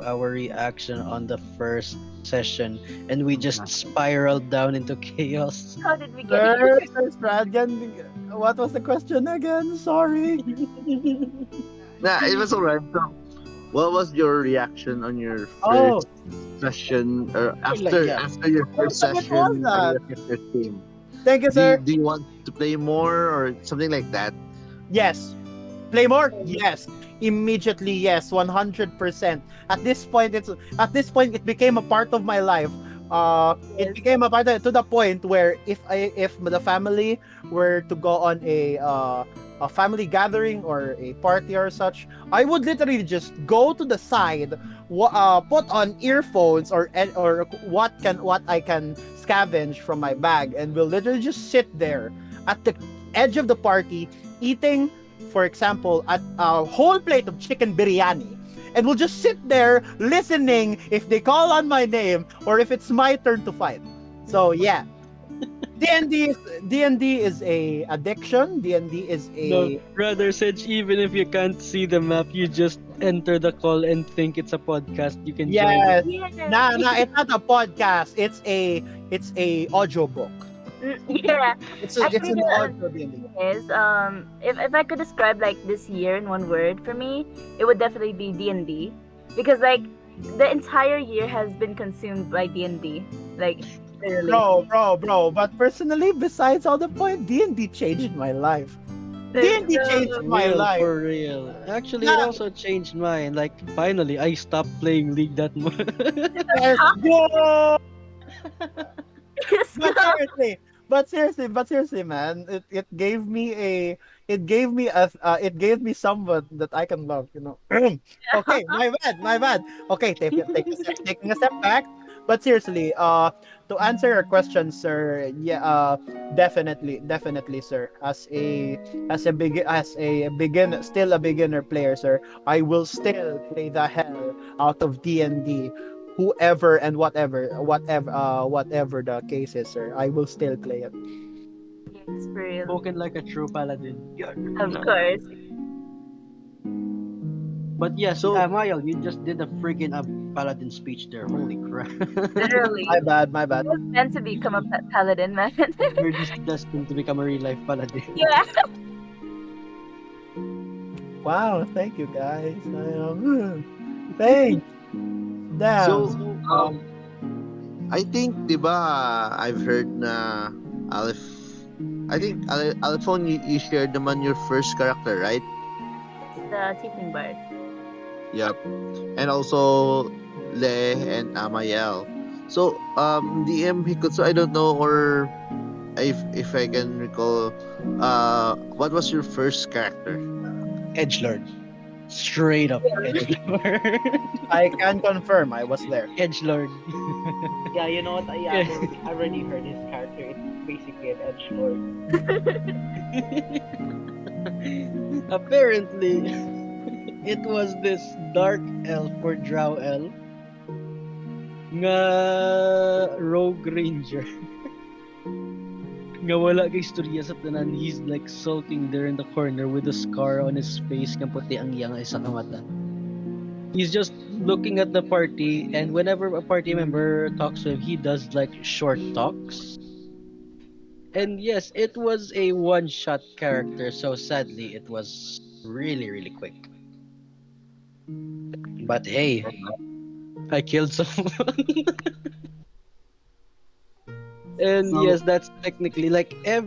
Speaker 1: our reaction on the first session, and we just spiraled down into chaos.
Speaker 3: How did we get
Speaker 4: Sir,
Speaker 3: here?
Speaker 4: Sir Stradian, what was the question again? Sorry.
Speaker 2: Nah, it was alright. So, what was your reaction on your
Speaker 4: Oh,
Speaker 2: first session, or
Speaker 1: Like,
Speaker 2: after
Speaker 1: yeah.
Speaker 2: your
Speaker 4: what
Speaker 2: first
Speaker 4: was
Speaker 2: session
Speaker 4: that?
Speaker 2: with your team?
Speaker 4: Thank you, sir.
Speaker 2: Do you want to play more or something like that?
Speaker 4: Yes. Play more? Yes. Immediately, yes. 100%. At this point it became a part of my life. It
Speaker 3: Yes.
Speaker 4: became a part to the point where if the family were to go on a family gathering or a party or such, I would literally just go to the side, put on earphones or what I can scavenge from my bag, and will literally just sit there at the edge of the party eating, for example, a whole plate of chicken biryani. And we'll just sit there listening if they call on my name or if it's my turn to fight. So yeah, D&D is a addiction. D&D is
Speaker 1: No,
Speaker 4: a
Speaker 1: rather Sedge, even if you can't see the map, you just enter the call and think it's a podcast. You can join it.
Speaker 4: yes.
Speaker 3: Yeah.
Speaker 4: Nah, it's not a podcast. It's a audiobook.
Speaker 3: Yeah.
Speaker 4: It's
Speaker 3: Actually,
Speaker 4: an
Speaker 3: the
Speaker 4: audio D&D.
Speaker 3: is if I could describe like this year in one word for me, it would definitely be D&D, because like the entire year has been consumed by D&D, like literally.
Speaker 4: Bro. But personally, besides all the point, D&D changed my life. D&D changed my
Speaker 1: Real,
Speaker 4: life.
Speaker 1: for real. Actually, it
Speaker 4: Nah,
Speaker 1: also changed mine. Like, finally, I stopped playing League that much.
Speaker 4: let's go.
Speaker 3: Let's go.
Speaker 4: But seriously, man, it gave me it gave me someone that I can love, you know. Okay, my bad. Okay, taking a step back. But seriously, to answer your question, sir, yeah, definitely, sir. As a still a beginner player, sir, I will still play the hell out of D&D, whoever and whatever the case is, sir. I will still play it.
Speaker 3: Yes, for real.
Speaker 1: Spoken like a true paladin. Yeah.
Speaker 3: Of course.
Speaker 1: But yes,
Speaker 2: So,
Speaker 1: Mael, you just did a freaking paladin speech there. Holy crap.
Speaker 3: Literally.
Speaker 4: My bad.
Speaker 3: It was meant to become a paladin, man.
Speaker 1: You're just destined to become a real life paladin.
Speaker 3: Yeah.
Speaker 4: Wow, thank you guys. Thanks.
Speaker 2: so
Speaker 4: Damn.
Speaker 2: I think, di ba, I've heard na Aleph, I think Alephone, you shared naman your first character, right?
Speaker 3: It's the tiefling bard.
Speaker 2: Yep. And also Le and Amiel. So DM Hikutsu, I don't know, or if I can recall, what was your first character?
Speaker 1: Edgelord. Straight up Edgelord.
Speaker 4: I can confirm I was there.
Speaker 1: Edgelord.
Speaker 5: Yeah, you know what? I already heard his character. It's basically an edge lord.
Speaker 1: Apparently, it was this dark elf or drow elf nga rogue ranger nga wala kay istorya sa tanan. He's like sulking there in the corner with a scar on his face nga puti ang iyang isa ka mata. He's just looking at the party, and whenever a party member talks to him, he does like short talks. And yes, it was a one-shot character, so sadly it was really, really quick. But hey, I killed someone. And
Speaker 2: So,
Speaker 1: yes, that's technically like I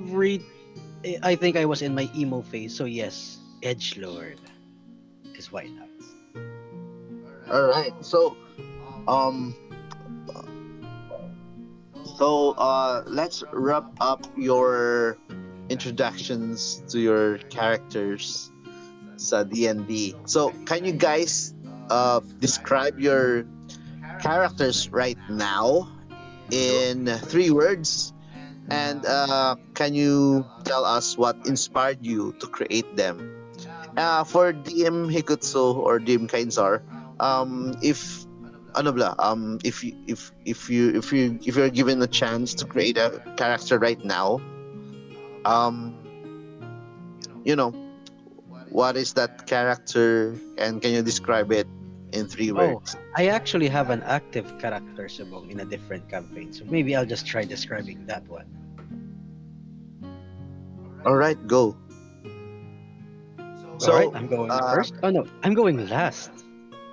Speaker 1: think I was in my emo phase, so yes, Edgelord is why not.
Speaker 2: all right. Um, let's wrap up your introductions to your characters. sa D&D. So, can you guys describe your characters right now in 3 words? And can you tell us what inspired you to create them? For DM Hikutsu or DM Kainsar, if ano bla, if you're given a chance to create a character right now, um, you know, what is that character, and can you describe it in three
Speaker 1: Oh,
Speaker 2: words?
Speaker 1: I actually have an active character, Subong, in a different campaign, so maybe I'll just try describing that one.
Speaker 2: All right, go.
Speaker 1: All right,
Speaker 2: So,
Speaker 1: I'm going first. Oh no, I'm going last.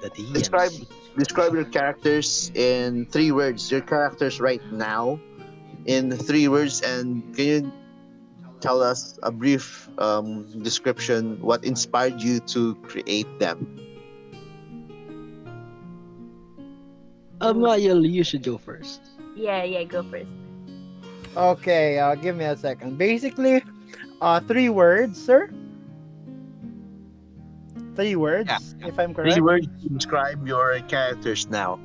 Speaker 1: The
Speaker 2: describe
Speaker 1: DMC.
Speaker 2: describe your characters in 3 words. Your characters right now in 3 words, and can you tell us a brief description? What inspired you to create them?
Speaker 1: Amiel, you should go first.
Speaker 3: Yeah, go first.
Speaker 4: Okay, give me a second. Basically, 3 words, sir. 3 words,
Speaker 2: Yeah.
Speaker 4: if I'm
Speaker 2: Three
Speaker 4: correct.
Speaker 2: words to describe your characters now.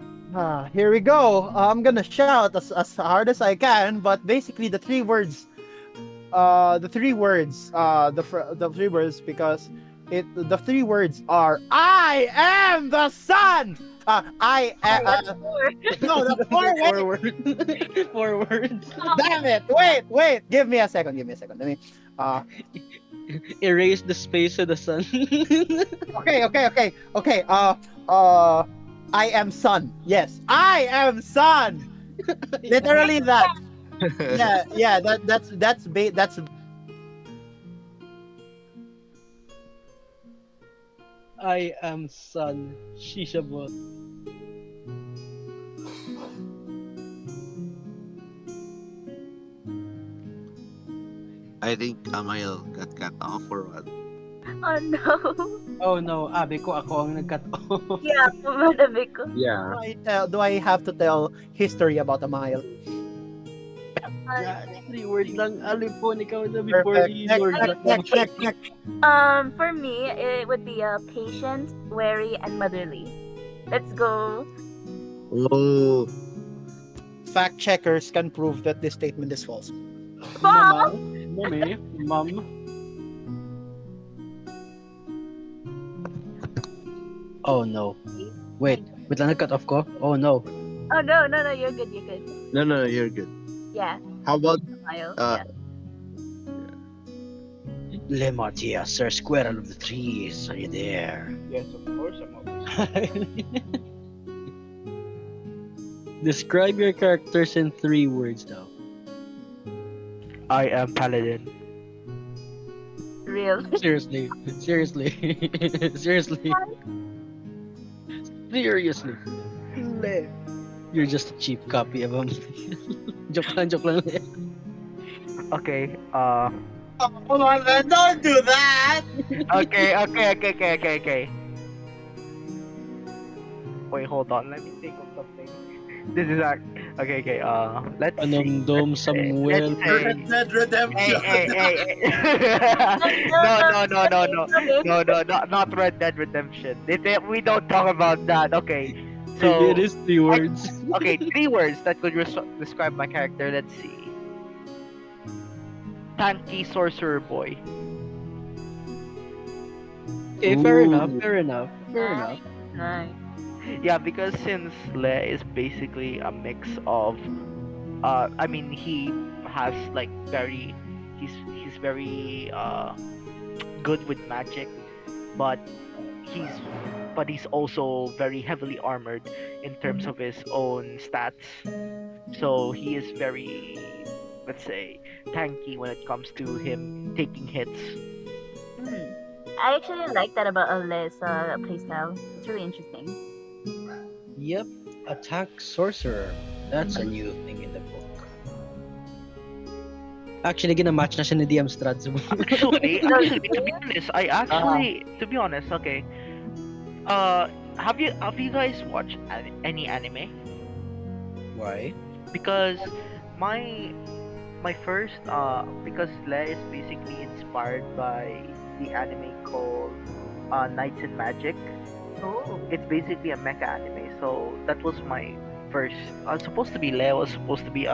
Speaker 4: Here we go. I'm gonna shout as hard as I can, but basically the 3 words because the 3 words are I am the sun. I no the four wait,
Speaker 1: Forward. Forward.
Speaker 4: damn it wait give me a second let me
Speaker 1: Erase the space of the sun.
Speaker 4: okay I am sun. Yes, I am sun. Literally that. Yeah. That's
Speaker 1: I am sun. Shisha bot.
Speaker 2: I think Amiel got cut off or what?
Speaker 3: Oh no.
Speaker 1: Oh no, abi ko ako ang nag-cut off.
Speaker 3: Yeah, madami ko.
Speaker 2: Yeah.
Speaker 4: do I have to tell history about Amiel?
Speaker 1: Yeah, 3 words lang. Alephone, ikaw na before
Speaker 4: Perfect.
Speaker 1: he
Speaker 4: Next,
Speaker 1: Lord.
Speaker 4: next.
Speaker 3: For me, it would be patient, wary, and motherly. Let's go.
Speaker 2: Oh,
Speaker 4: Fact checkers can prove that this statement is false.
Speaker 3: Mom!
Speaker 1: Mommy, mom. Oh no. Wait lang, nag-cut off ko? Oh no.
Speaker 3: Oh no, you're good.
Speaker 2: no, you're good.
Speaker 3: Yeah,
Speaker 2: How about
Speaker 3: smile.
Speaker 2: uh,
Speaker 1: Lematia, Sir Squirrel of the Trees, are you there?
Speaker 5: Yes, of course, I'm always.
Speaker 1: Describe your characters in 3 words now.
Speaker 5: I am paladin.
Speaker 3: Real.
Speaker 1: Seriously. Seriously. You're just a cheap copy of him. joke lang.
Speaker 5: Okay,
Speaker 4: Come on, man, don't do that.
Speaker 5: okay. Wait, hold on. Let me think of something. This is okay. Let's see.
Speaker 1: Anong Samuel.
Speaker 5: Let's say-
Speaker 4: Dead Redemption.
Speaker 5: Hey. No, not Red Dead Redemption. We don't talk about that. Okay. So
Speaker 1: It is 3 words.
Speaker 5: okay, 3 words that could describe my character. Let's see. Tanky sorcerer boy.
Speaker 1: Fair
Speaker 2: Ooh.
Speaker 1: enough.
Speaker 3: Nice.
Speaker 5: Yeah, because since Le is basically a mix of, I mean, he has like he's very good with magic, but he's also very heavily armored in terms of his own stats. So he is very, let's say, tanky when it comes to him taking hits.
Speaker 3: I actually like that about Al's playstyle. It's really interesting.
Speaker 1: Yep, attack sorcerer. That's a new thing in the book. Actually, gina-match na siya ni DM Strahd.
Speaker 5: Actually, to be honest, okay. Have you guys watched any anime?
Speaker 1: Why?
Speaker 5: Because my first because Le is basically inspired by the anime called Knights in Magic.
Speaker 3: Oh.
Speaker 5: It's basically a mecha anime. So that was my first. Supposed to be Leo, was supposed to be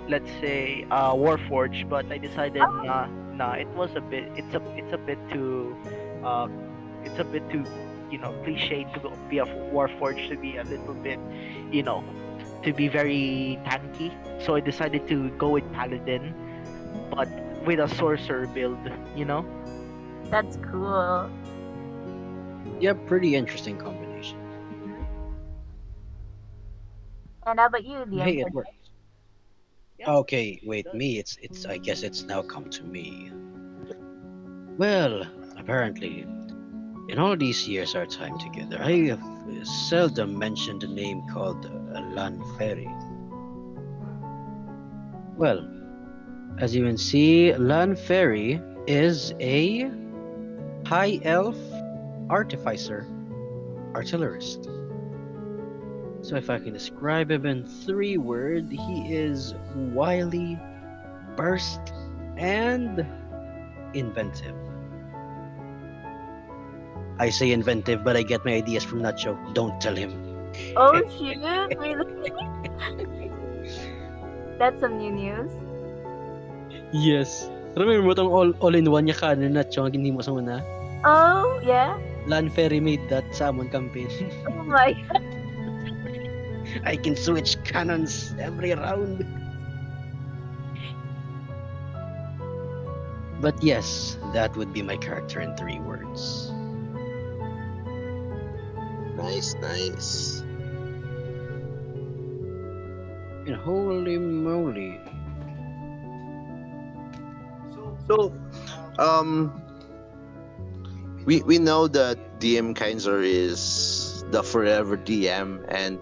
Speaker 5: let's say Warforged, but I decided nah. It was a bit. It's a bit too, uh, it's a bit too, cliche to be a Warforged, to be a little bit, you know, to be very tanky. So I decided to go with Paladin, but with a sorcerer build. You know.
Speaker 3: That's cool.
Speaker 1: Yeah, pretty interesting combination.
Speaker 3: And how about you,
Speaker 1: Hey,
Speaker 3: Liam?
Speaker 1: it works.
Speaker 5: Yeah.
Speaker 1: Okay, wait, me. It's. I guess it's now come to me. Well, apparently, in all these years our time together, I have seldom mentioned a name called Lan Ferry. Well, as you can see, Lan Ferry is a high elf artificer, artillerist. So if I can describe him in 3 words, he is wily, burst, and inventive. I say inventive, but I get my ideas from Nacho. Don't tell him.
Speaker 3: Oh shoot, really? That's some new news.
Speaker 1: Yes. Remember mo tong all-in-one niya kanan na Nacho, hindi mo sa una?
Speaker 3: Oh yeah.
Speaker 1: Lan Ferry made that sa amon campaign.
Speaker 3: Oh my.
Speaker 1: I can switch cannons every round. But yes, that would be my character in 3 words.
Speaker 2: Nice.
Speaker 1: And holy moly.
Speaker 2: So, we know that DM Kainsar is the forever DM, and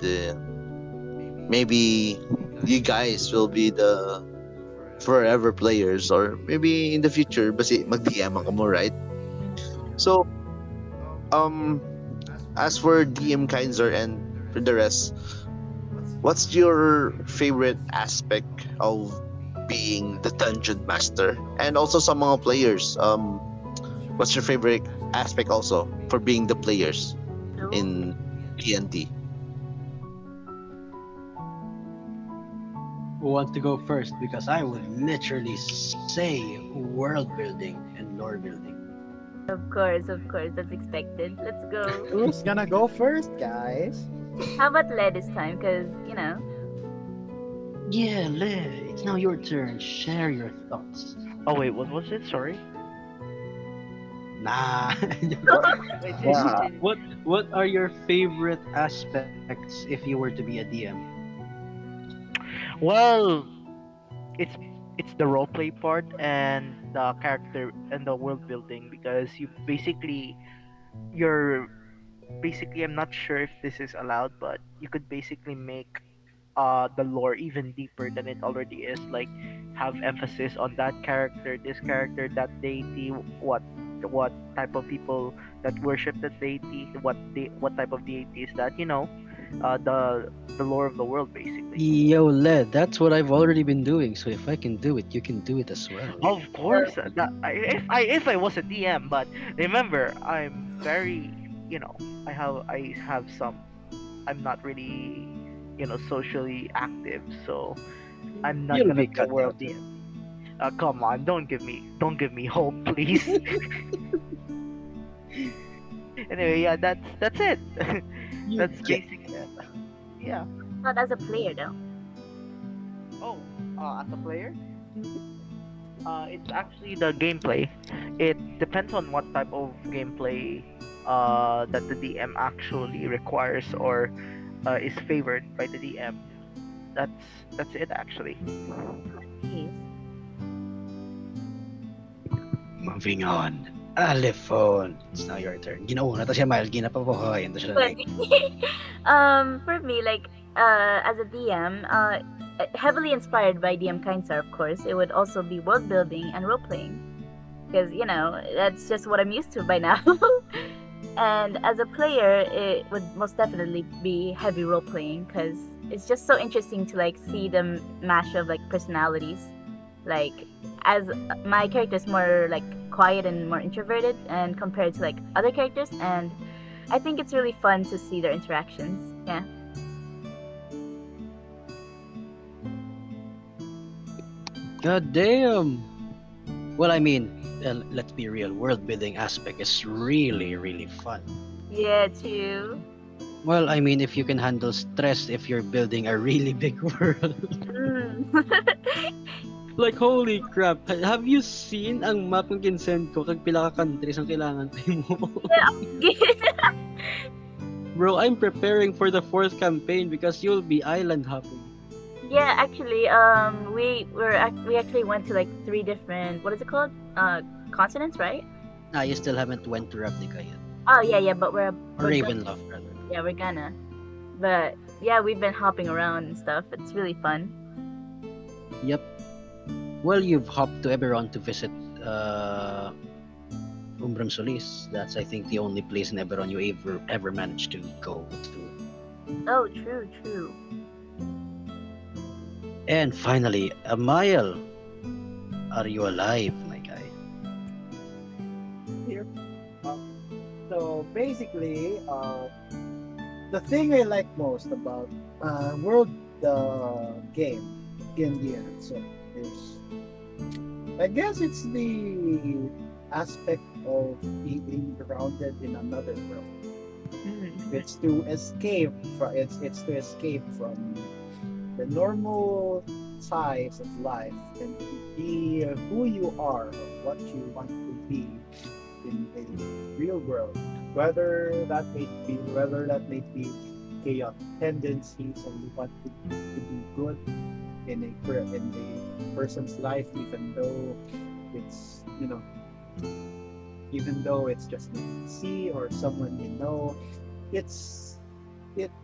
Speaker 2: maybe you guys will be the forever players, or maybe in the future, basi mag-DM ka mo, right? So, as for DM Kainsar and for the rest, what's your favorite aspect of being the dungeon master? And also some mga players, what's your favorite aspect also for being the players in D&D?
Speaker 1: Who wants to go first? Because I would literally say world building and lore building.
Speaker 3: Of course, that's expected. Let's go.
Speaker 4: Who's gonna go first, guys?
Speaker 3: How about Le this time? Cause
Speaker 1: Yeah, Le, it's now your turn. Share your thoughts.
Speaker 5: Oh wait, what was it? Sorry.
Speaker 1: Nah.
Speaker 5: Wait,
Speaker 4: Wow.
Speaker 1: What are your favorite aspects if you were to be a DM?
Speaker 5: Well, it's the roleplay part and the character and the world building, because you're basically, I'm not sure if this is allowed, but you could basically make the lore even deeper than it already is. Like, have emphasis on that character, this character, that deity, what type of people that worship that deity, what type of deity is that, the lore of the world basically.
Speaker 1: Yo, Le, that's what I've already been doing. So if I can do it, you can do it as well.
Speaker 5: Of course, if I was a DM, but remember, I'm very, I have some, I'm not really, socially active, so I'm not
Speaker 1: You'll
Speaker 5: gonna
Speaker 1: be
Speaker 5: be a
Speaker 1: cut
Speaker 5: world
Speaker 1: out.
Speaker 5: DM. Come on, don't give me hope, please. Anyway, yeah, that's it.
Speaker 1: You
Speaker 5: That's
Speaker 1: get
Speaker 5: basically it. Yeah.
Speaker 3: not as a player though.
Speaker 5: Oh, as a player, it's actually the gameplay. It depends on what type of gameplay that the DM actually requires, or is favored by the DM. That's it actually.
Speaker 3: Jeez.
Speaker 1: moving on. Alephone. It's now your turn. Ginauna to siya, Miles. Ginapabuhayan to siya.
Speaker 3: But for me, like as a DM, heavily inspired by DM Kainsar, of course, it would also be world building and role playing, because that's just what I'm used to by now. And as a player, it would most definitely be heavy role playing, because it's just so interesting to like see the mash of like personalities. Like, as my character is more like quiet and more introverted, and compared to like other characters, and I think it's really fun to see their interactions. Yeah.
Speaker 6: God damn. Well, I mean, let's be real. World building aspect is really, really fun.
Speaker 3: Yeah, too.
Speaker 6: Well, I mean, if you can handle stress if you're building a really big world.
Speaker 3: Mm.
Speaker 6: Like, holy crap. Have you seen ang map ng ginsend ko kag pila ka countries ang kailangan mo? Bro, I'm preparing for the 4th campaign because you'll be island hopping.
Speaker 3: Yeah, actually, we actually went to like 3 different, what is it called? Continents, right?
Speaker 6: You still haven't went to Ravnica yet.
Speaker 3: Oh yeah, but
Speaker 6: Or
Speaker 3: we're
Speaker 6: Ravenloft, rather.
Speaker 3: yeah, we're gonna. But yeah, we've been hopping around and stuff. It's really fun.
Speaker 6: Yep. Well, you've hopped to Eberron to visit Umbram Solis. That's, I think, the only place in Eberron you ever managed to go to.
Speaker 3: Oh, true, true.
Speaker 6: And finally, Amiel. Are you alive, my guy?
Speaker 4: Here. So basically, the thing I like most about World game D&D so is, I guess it's the aspect of being grounded in another world. It's to escape from to escape from the normal ties of life and to be who you are or what you want to be in a real world. Whether that may be chaotic tendencies and you want to do good in a person's life, even though it's just a NPC or someone you know, it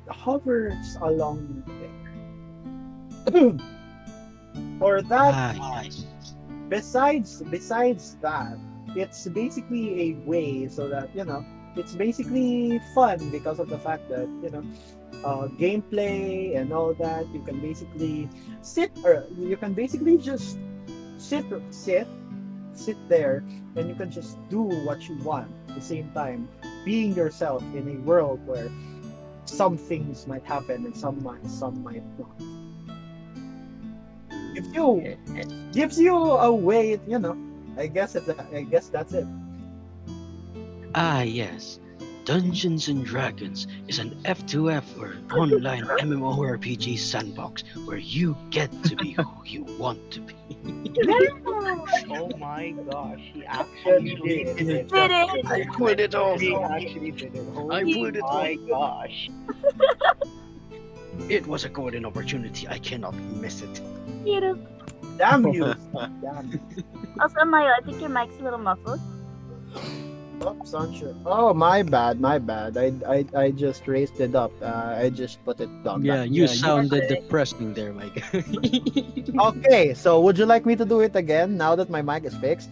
Speaker 4: hovers along there. Or that,
Speaker 6: Yes.
Speaker 4: besides that, it's basically a way so that it's basically fun because of the fact that gameplay and all that. You can basically just sit there, and you can just do what you want at the same time, being yourself in a world where some things might happen and some might not. Gives you a way, I guess that's it.
Speaker 6: Yes. Dungeons and Dragons is an F2F or online MMORPG sandbox where you get to be who you want to be.
Speaker 5: Oh my gosh, he actually did it.
Speaker 3: Did it?
Speaker 6: I put it all.
Speaker 5: He actually did it.
Speaker 6: I put it
Speaker 5: Oh my gosh.
Speaker 6: It was a golden opportunity. I cannot miss it.
Speaker 3: Beautiful.
Speaker 4: Damn you! Damn you.
Speaker 3: Also, Maya, I think your mic's a little muffled.
Speaker 4: Oh, sunshine. Oh, my bad. I just raised it up. I just put it down.
Speaker 6: Yeah, you sounded depressing there, my guy.
Speaker 4: Okay, so would you like me to do it again now that my mic is fixed?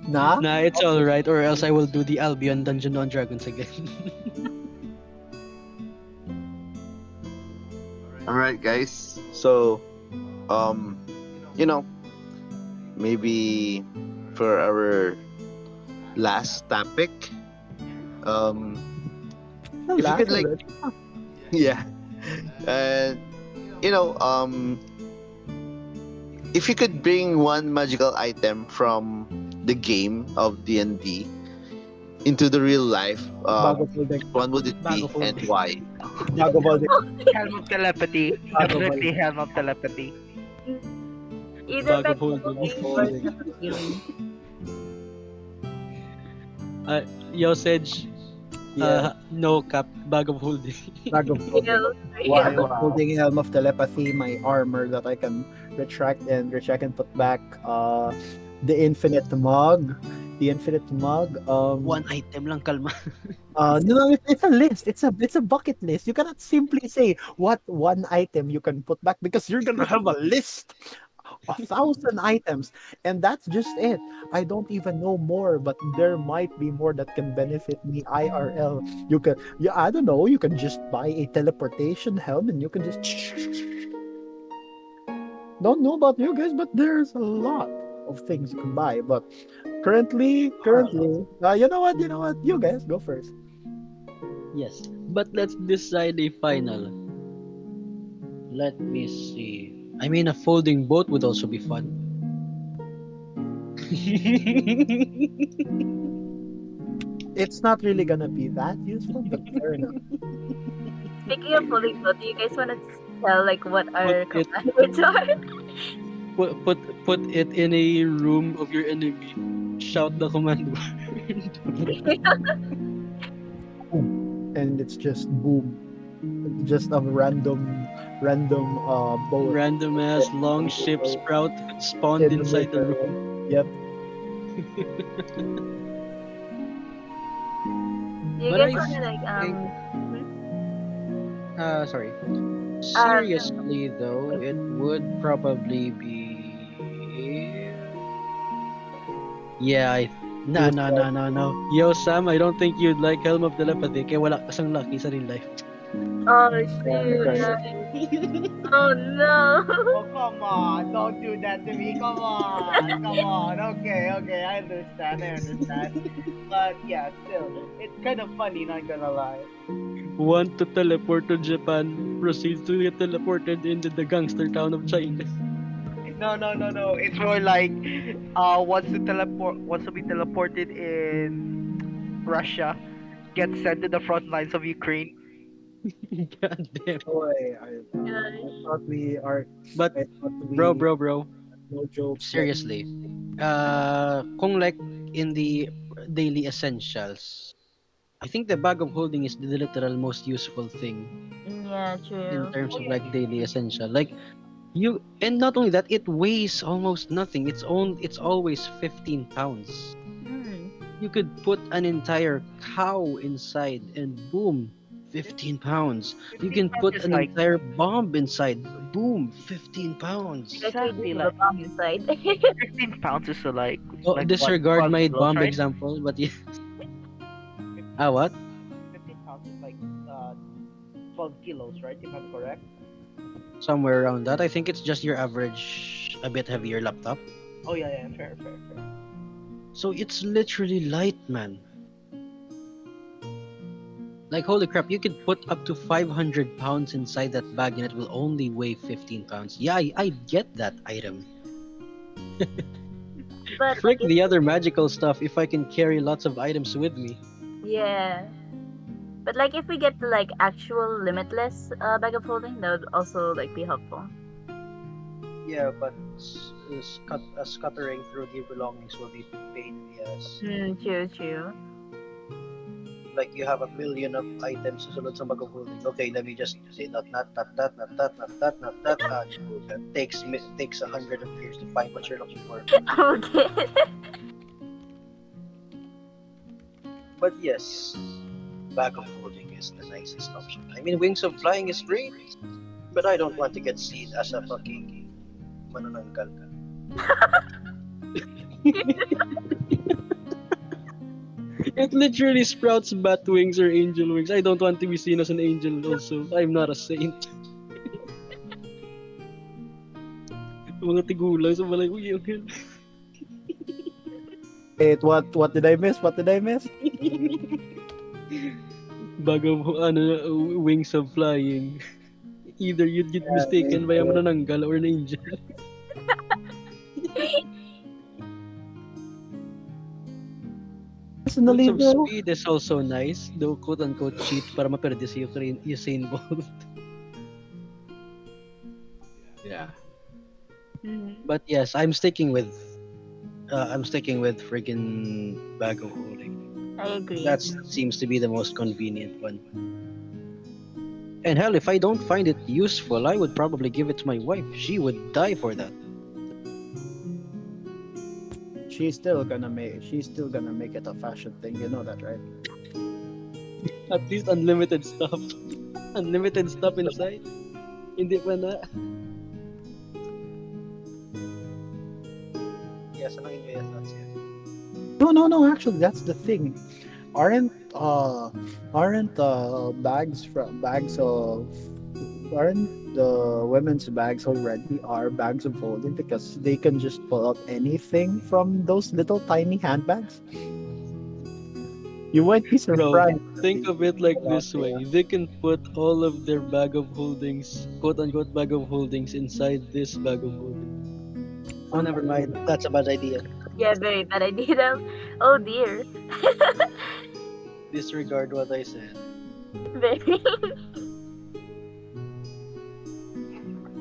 Speaker 4: Nah?
Speaker 6: Nah, it's alright, or else I will do the Albion Dungeon on Dragons again.
Speaker 2: Alright, guys. So, maybe for our last topic, if you could yeah, and if you could bring one magical item from the game of D&D into the real life, one would it be and why?
Speaker 5: Helm of telepathy. Definitely helm of telepathy.
Speaker 3: Either
Speaker 6: Bag of
Speaker 3: by
Speaker 6: holding.
Speaker 3: or healing.
Speaker 6: Yosej, no cap, bag of holding.
Speaker 4: Bag of
Speaker 3: Heal.
Speaker 4: Bag of holding, helm of telepathy, my armor that I can retract and put back. The infinite mug.
Speaker 6: One item lang, kalma.
Speaker 4: It's a list. It's a bucket list. You cannot simply say what one item you can put back because you're gonna have a list. 1,000 items, and that's just it. I don't even know more, but there might be more that can benefit me IRL. I don't know, you can just buy a teleportation helm and you can just don't know about you guys, but there's a lot. of things you can buy. But currently, you know what, you guys go first.
Speaker 6: Yes, but let's decide a final. Let me see. I mean, a folding boat would also be fun.
Speaker 4: It's not really gonna be that useful, but fair enough.
Speaker 3: Speaking of fully built, do you guys want to tell like what
Speaker 6: Put
Speaker 3: our
Speaker 6: it
Speaker 3: command words are?
Speaker 6: put it in a room of your enemy. Shout the command word.
Speaker 4: And it's just boom, just a random boat
Speaker 6: Random ass long ship sprout spawned
Speaker 4: in the
Speaker 6: inside the
Speaker 4: middle.
Speaker 6: room.
Speaker 4: Yep.
Speaker 3: Do you
Speaker 6: But
Speaker 3: guys
Speaker 6: I
Speaker 3: want to like
Speaker 6: think, sorry.
Speaker 3: um
Speaker 6: Seriously though, it would probably be. Yeah,
Speaker 4: Yes,
Speaker 6: no. Yo, Sam, I don't think you'd like Helm of Telepathy kaya wala kasang lucky sa real life.
Speaker 3: oh
Speaker 4: right,
Speaker 3: shoot.
Speaker 4: right.
Speaker 3: Oh no.
Speaker 5: Oh, come on. Don't do that to me. Come on. Come on. Okay, okay. I understand. But yeah, still, it's kind of funny, not gonna lie.
Speaker 6: Want to teleport to Japan, proceeds to get teleported into the gangster town of China.
Speaker 5: No. It's more like, wants to be teleported in Russia, gets sent to the front lines of Ukraine.
Speaker 6: God damn.
Speaker 4: Boy,
Speaker 3: Gosh.
Speaker 4: thought we are.
Speaker 6: But,
Speaker 4: I thought we
Speaker 6: bro,
Speaker 4: no jokes.
Speaker 6: seriously. Kung like in the daily essentials, I think the bag of holding is the literal most useful thing
Speaker 3: Yeah,
Speaker 6: in
Speaker 3: true.
Speaker 6: terms
Speaker 5: Oh
Speaker 6: of
Speaker 5: yeah,
Speaker 6: like daily essential. Like you, and not only that, it weighs almost nothing. It's always 15 pounds.
Speaker 3: Hmm.
Speaker 6: You could put an entire cow inside and boom, 15 pounds. You
Speaker 5: 15
Speaker 6: can
Speaker 5: pounds
Speaker 6: put
Speaker 5: is
Speaker 6: an
Speaker 5: like
Speaker 6: entire bomb inside, boom, 15
Speaker 3: Like
Speaker 6: pounds.
Speaker 3: actually do
Speaker 5: exactly
Speaker 3: have a
Speaker 5: like
Speaker 3: bomb inside.
Speaker 5: 15 pounds is
Speaker 6: Oh,
Speaker 5: like what,
Speaker 6: disregard
Speaker 5: 12
Speaker 6: my
Speaker 5: kilos,
Speaker 6: bomb
Speaker 5: right?
Speaker 6: example, but yeah.
Speaker 5: 15,
Speaker 6: Ah, what?
Speaker 5: 15 pounds is like 12 kilos, right? If I'm correct.
Speaker 6: Somewhere around that. I think it's just your average, a bit heavier laptop.
Speaker 5: Oh yeah, fair.
Speaker 6: So it's literally light, man. Like, holy crap, you could put up to 500 pounds inside that bag and it will only weigh 15 pounds. Yeah, I get that item.
Speaker 3: But like
Speaker 6: Frick the other magical stuff if I can carry lots of items with me.
Speaker 3: yeah. But like if we get the like actual limitless bag of holding, that would also like be helpful.
Speaker 1: Yeah, but scuttering through the belongings will be pain in the ass.
Speaker 3: True.
Speaker 1: Like you have a million of items susunod sa mag-holding. Okay, let me just say not that. That takes 100 of years to find what you're looking for.
Speaker 3: Okay.
Speaker 1: But yes, bag of holding is the nicest option. I mean, wings of flying is great, but I don't want to get seen as a fucking manananggal.
Speaker 6: It literally sprouts bat wings or angel wings. I don't want to be seen as an angel also. I'm not a saint. Mga tigulang sa balay. Uy, okay.
Speaker 4: Wait, what did I miss? What did I miss?
Speaker 6: Bag of, wings of flying. Either you'd get mistaken by a manananggal or an angel.
Speaker 4: Personally,
Speaker 6: Wings of
Speaker 4: though,
Speaker 6: speed is also nice, though quote-unquote cheat para maperde si Usain Bolt. Yeah. But yes, I'm sticking with friggin' bag of holding.
Speaker 3: I agree.
Speaker 6: That seems to be the most convenient one. And hell, if I don't find it useful, I would probably give it to my wife. She would die for that.
Speaker 4: she's still gonna make it a fashion thing. You know that, right?
Speaker 6: At least unlimited stuff. Unlimited stuff inside. Hindi pa na.
Speaker 1: Yes, ano yun yung thoughts yan?
Speaker 4: No. Actually, that's the thing. Aren't bags of aren't the women's bags already are bags of holding because they can just pull out anything from those little tiny handbags? You might be
Speaker 7: Bro,
Speaker 4: surprised.
Speaker 7: think of it like
Speaker 4: Out
Speaker 7: this
Speaker 4: there.
Speaker 7: way. They can put all of their bag of holdings, quote unquote bag of holdings, inside this bag of holdings.
Speaker 6: Oh, never mind. That's a bad idea.
Speaker 3: Yeah, very bad idea. Oh dear.
Speaker 6: Disregard what I said.
Speaker 3: Very.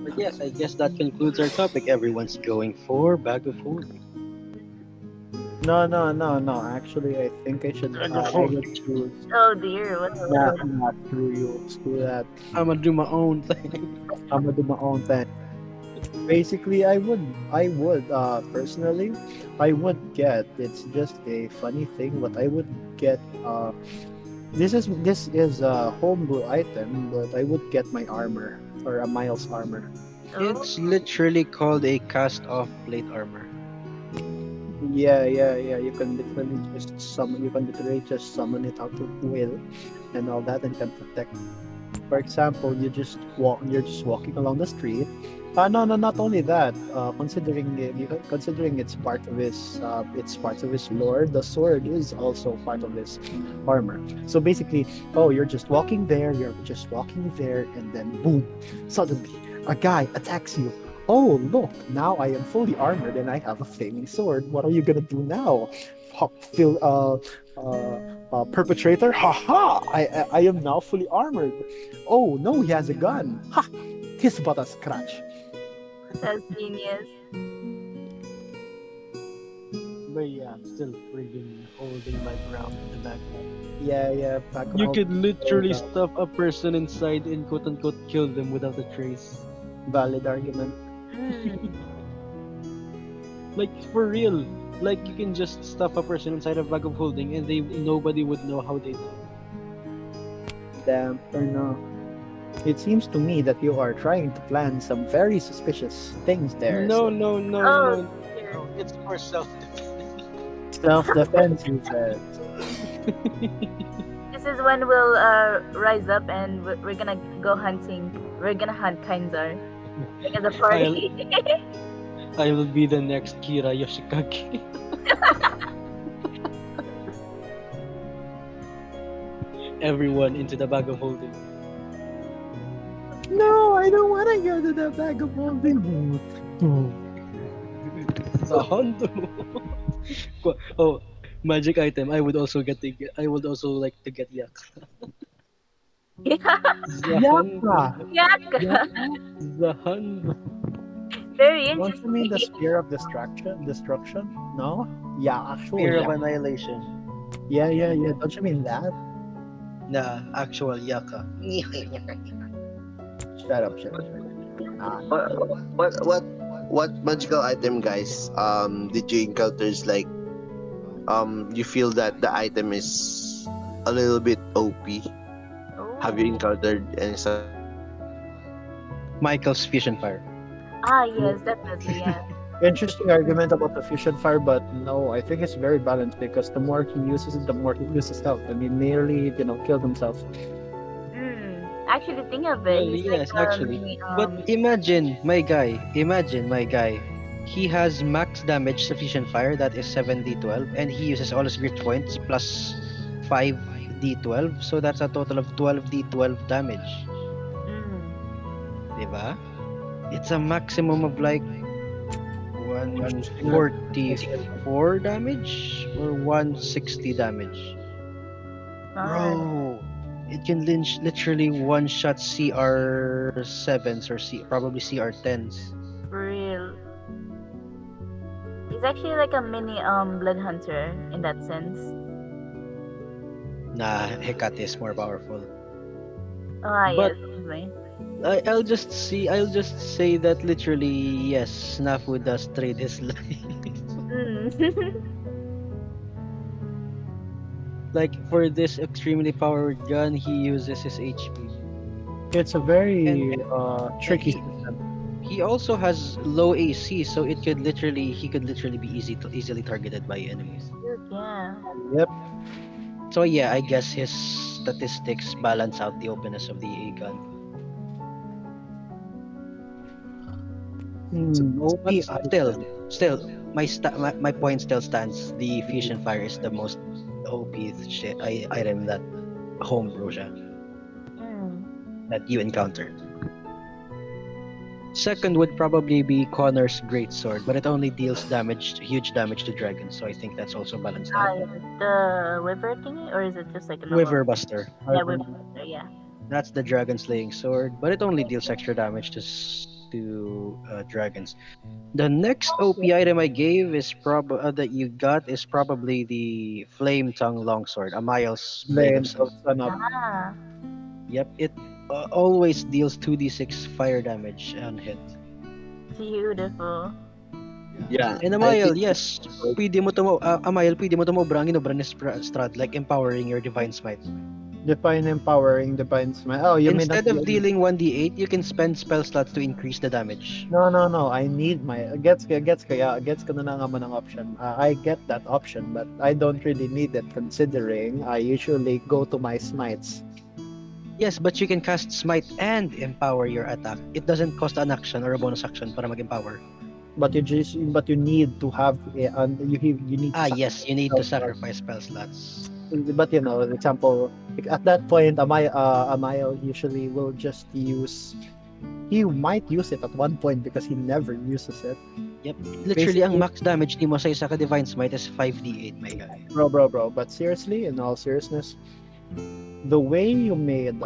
Speaker 6: But yes, I guess that concludes our topic. Everyone's going for bag of holding.
Speaker 4: No. Actually, I think I should. I would choose.
Speaker 3: Oh dear. What's
Speaker 4: Nah,
Speaker 3: that?
Speaker 4: not screw you. Screw that.
Speaker 6: I'm gonna do my own thing.
Speaker 4: I'm gonna do my own thing. Basically, personally, I would get. It's just a funny thing, but I would get. This is a homebrew item, but I would get my armor or a Miles armor.
Speaker 3: Oh,
Speaker 6: It's literally called a cast-off plate armor.
Speaker 4: Yeah. You can literally just summon. You can literally just summon it out of will, and all that, and can protect. For example, you just walk. You're just walking along the street. No. Not only that. Considering it's part of his lore. The sword is also part of his armor. So basically, you're just walking there. And then boom! Suddenly, a guy attacks you. Oh, look! Now I am fully armored and I have a flaming sword. What are you gonna do now? Feel perpetrator? Haha! I am now fully armored. Oh no, he has a gun. Ha! His but a scratch.
Speaker 3: that's genius.
Speaker 7: But yeah, I'm still friggin' holding my ground in the back.
Speaker 4: Yeah. Back
Speaker 7: You
Speaker 4: out.
Speaker 7: could literally
Speaker 4: Hold
Speaker 7: stuff a person inside and quote unquote kill them without a trace.
Speaker 4: Valid argument.
Speaker 3: Mm.
Speaker 7: Like for real. Like you can just stuff a person inside a bag of holding and nobody would know how they died.
Speaker 4: Damn or no. It seems to me that you are trying to plan some very suspicious things there.
Speaker 7: No,
Speaker 3: Oh
Speaker 7: no.
Speaker 3: dear.
Speaker 6: It's for self-defense.
Speaker 4: Self-defense, he says.
Speaker 3: This is when we'll rise up and we're gonna go hunting. We're gonna hunt Kainsar. Like as a party.
Speaker 7: I will be the next Kira Yoshikage. Everyone into the bag of holding.
Speaker 4: No, I don't want to go to the bag of holding.
Speaker 7: Sa Hondo. Oh, magic item. I would also like to get yak.
Speaker 3: Yeah. Yaka.
Speaker 7: Zahando.
Speaker 3: Very
Speaker 4: Don't you mean the
Speaker 3: interesting.
Speaker 4: spear of destruction? No? Yeah, actually.
Speaker 6: Fear of
Speaker 4: Yeah.
Speaker 6: annihilation.
Speaker 4: Yeah. Don't you mean that?
Speaker 6: Nah, actual yaka.
Speaker 4: Shut up. Ah,
Speaker 2: What magical item, guys? Did you encounter? Like, you feel that the item is a little bit OP? Have you
Speaker 3: Oh.
Speaker 2: encountered any such?
Speaker 6: Michael's fusion fire.
Speaker 3: Ah yes, definitely, yeah.
Speaker 4: interesting argument about the fusion fire, but no, I think it's very balanced because the more he uses it, the more he loses health, and he nearly, killed himself.
Speaker 3: Actually, think of
Speaker 6: Well,
Speaker 3: it. He's
Speaker 6: yes,
Speaker 3: like
Speaker 6: actually. But imagine my guy. He has max damage sufficient fire, that is 7d12, and he uses all his grit points plus 5d12, so that's a total of 12d12 damage.
Speaker 3: mm,
Speaker 6: Diba? It's a maximum of like 144 damage or 160 damage.
Speaker 3: alright,
Speaker 6: Bro, it can literally one shot CR7s or probably CR10s.
Speaker 3: for real. He's actually like a mini blood hunter in that sense.
Speaker 6: Nah, Hecate is more powerful.
Speaker 3: Ah
Speaker 7: But-
Speaker 3: yes, definitely.
Speaker 7: I'll just say that literally yes, Snafu does trade his life.
Speaker 3: Mm.
Speaker 7: Like for this extremely powered gun, he uses his HP.
Speaker 4: It's a very tricky
Speaker 6: he-
Speaker 4: system.
Speaker 6: He also has low AC, so he could literally be easily targeted by enemies.
Speaker 3: Dude, yeah.
Speaker 4: Yep.
Speaker 6: So yeah, I guess his statistics balance out the openness of the A gun.
Speaker 4: OP
Speaker 1: But still,
Speaker 4: item.
Speaker 1: my point still stands. The fusion fire is the most OP item that homebrew siya,
Speaker 3: Mm.
Speaker 1: that you encountered. Second would probably be Connor's great sword, but it only deals huge damage to dragons, so I think that's also balanced out.
Speaker 3: Is it the Weaver thingy, or is it just like a normal?
Speaker 1: Quiver Buster.
Speaker 3: Yeah, Weaver Buster, yeah.
Speaker 1: That's the dragon slaying sword, but it only deals extra damage to dragons. The next OP item I gave is that you got is probably the flame tongue longsword, Amiel's blade of
Speaker 4: Blade
Speaker 1: sun.
Speaker 4: of Sun Up.
Speaker 3: Ah,
Speaker 1: Yep, it always deals 2d6 fire damage on hit.
Speaker 3: beautiful.
Speaker 2: Yeah.
Speaker 1: And
Speaker 2: I
Speaker 1: Amiel,
Speaker 2: think
Speaker 1: yes, Amiel, pwede mo tumobrang inobra ni Strahd, like empowering your divine smite.
Speaker 4: Define empowering, define smite. Oh, you mean
Speaker 1: Instead
Speaker 4: that
Speaker 1: of dealing 1d8, you can spend spell slots to increase the damage.
Speaker 4: No. I need my gets ko na nga man ang option. I get that option, but I don't really need it considering I usually go to my smites.
Speaker 1: Yes, but you can cast smite and empower your attack. It doesn't cost an action or a bonus action para mag-empower.
Speaker 4: But you need to have you need to
Speaker 1: Yes, you need to
Speaker 4: spell
Speaker 1: sacrifice spell slots.
Speaker 4: But example, at that point, Amiel usually will just use. He might use it at one point because he never uses it.
Speaker 1: Yep. Literally, ang max damage ni mo sa isa ka divine smite is 5d8, my guy.
Speaker 4: Bro. But seriously, in all seriousness, the way you made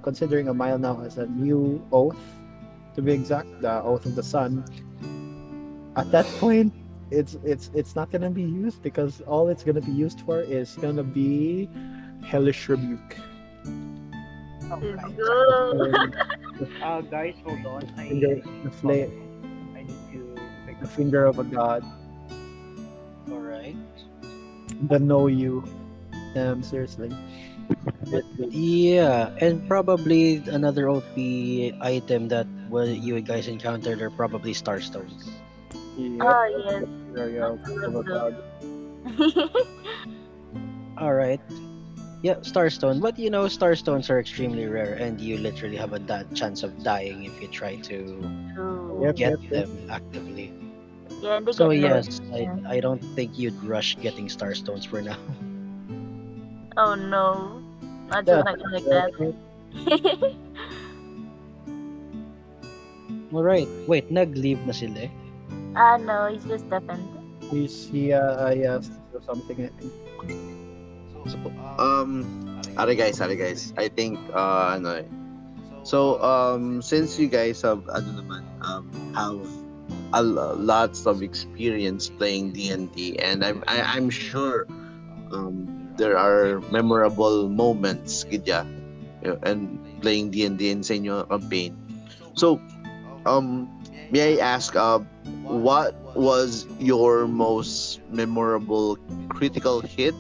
Speaker 4: considering Amiel now has a new oath, to be exact, the oath of the sun. At that point, it's not gonna be used because all it's gonna be used for is gonna be hellish rebuke.
Speaker 3: Let's go.
Speaker 5: Guys, hold on.
Speaker 4: The flame,
Speaker 5: I need to pick
Speaker 4: the finger of a god,
Speaker 1: Alright.
Speaker 4: the know you. Seriously.
Speaker 1: Yeah, and probably another OP item that you guys encountered are probably Starstones.
Speaker 3: Oh, yes.
Speaker 4: Finger of a god.
Speaker 1: Alright. Yeah, Starstone. But Starstones are extremely rare, and you literally have a chance of dying if you try to
Speaker 3: True.
Speaker 4: Yep.
Speaker 1: get them actively.
Speaker 3: Yeah, and they
Speaker 1: So
Speaker 3: get
Speaker 1: yes,
Speaker 3: yeah.
Speaker 1: I don't think you'd rush getting Starstones for now.
Speaker 3: Oh no. Not
Speaker 4: Yeah.
Speaker 3: not like that.
Speaker 1: Alright. Wait, nag-leave na sila eh.
Speaker 3: No, he's just deafened.
Speaker 4: He asked for something. I think.
Speaker 2: So, sorry guys. I think ano eh. So since you guys have lots of experience playing D&D, and I'm sure there are memorable moments gidya, and playing D&D in sa inyo campaign. So may I ask what was your most memorable critical hit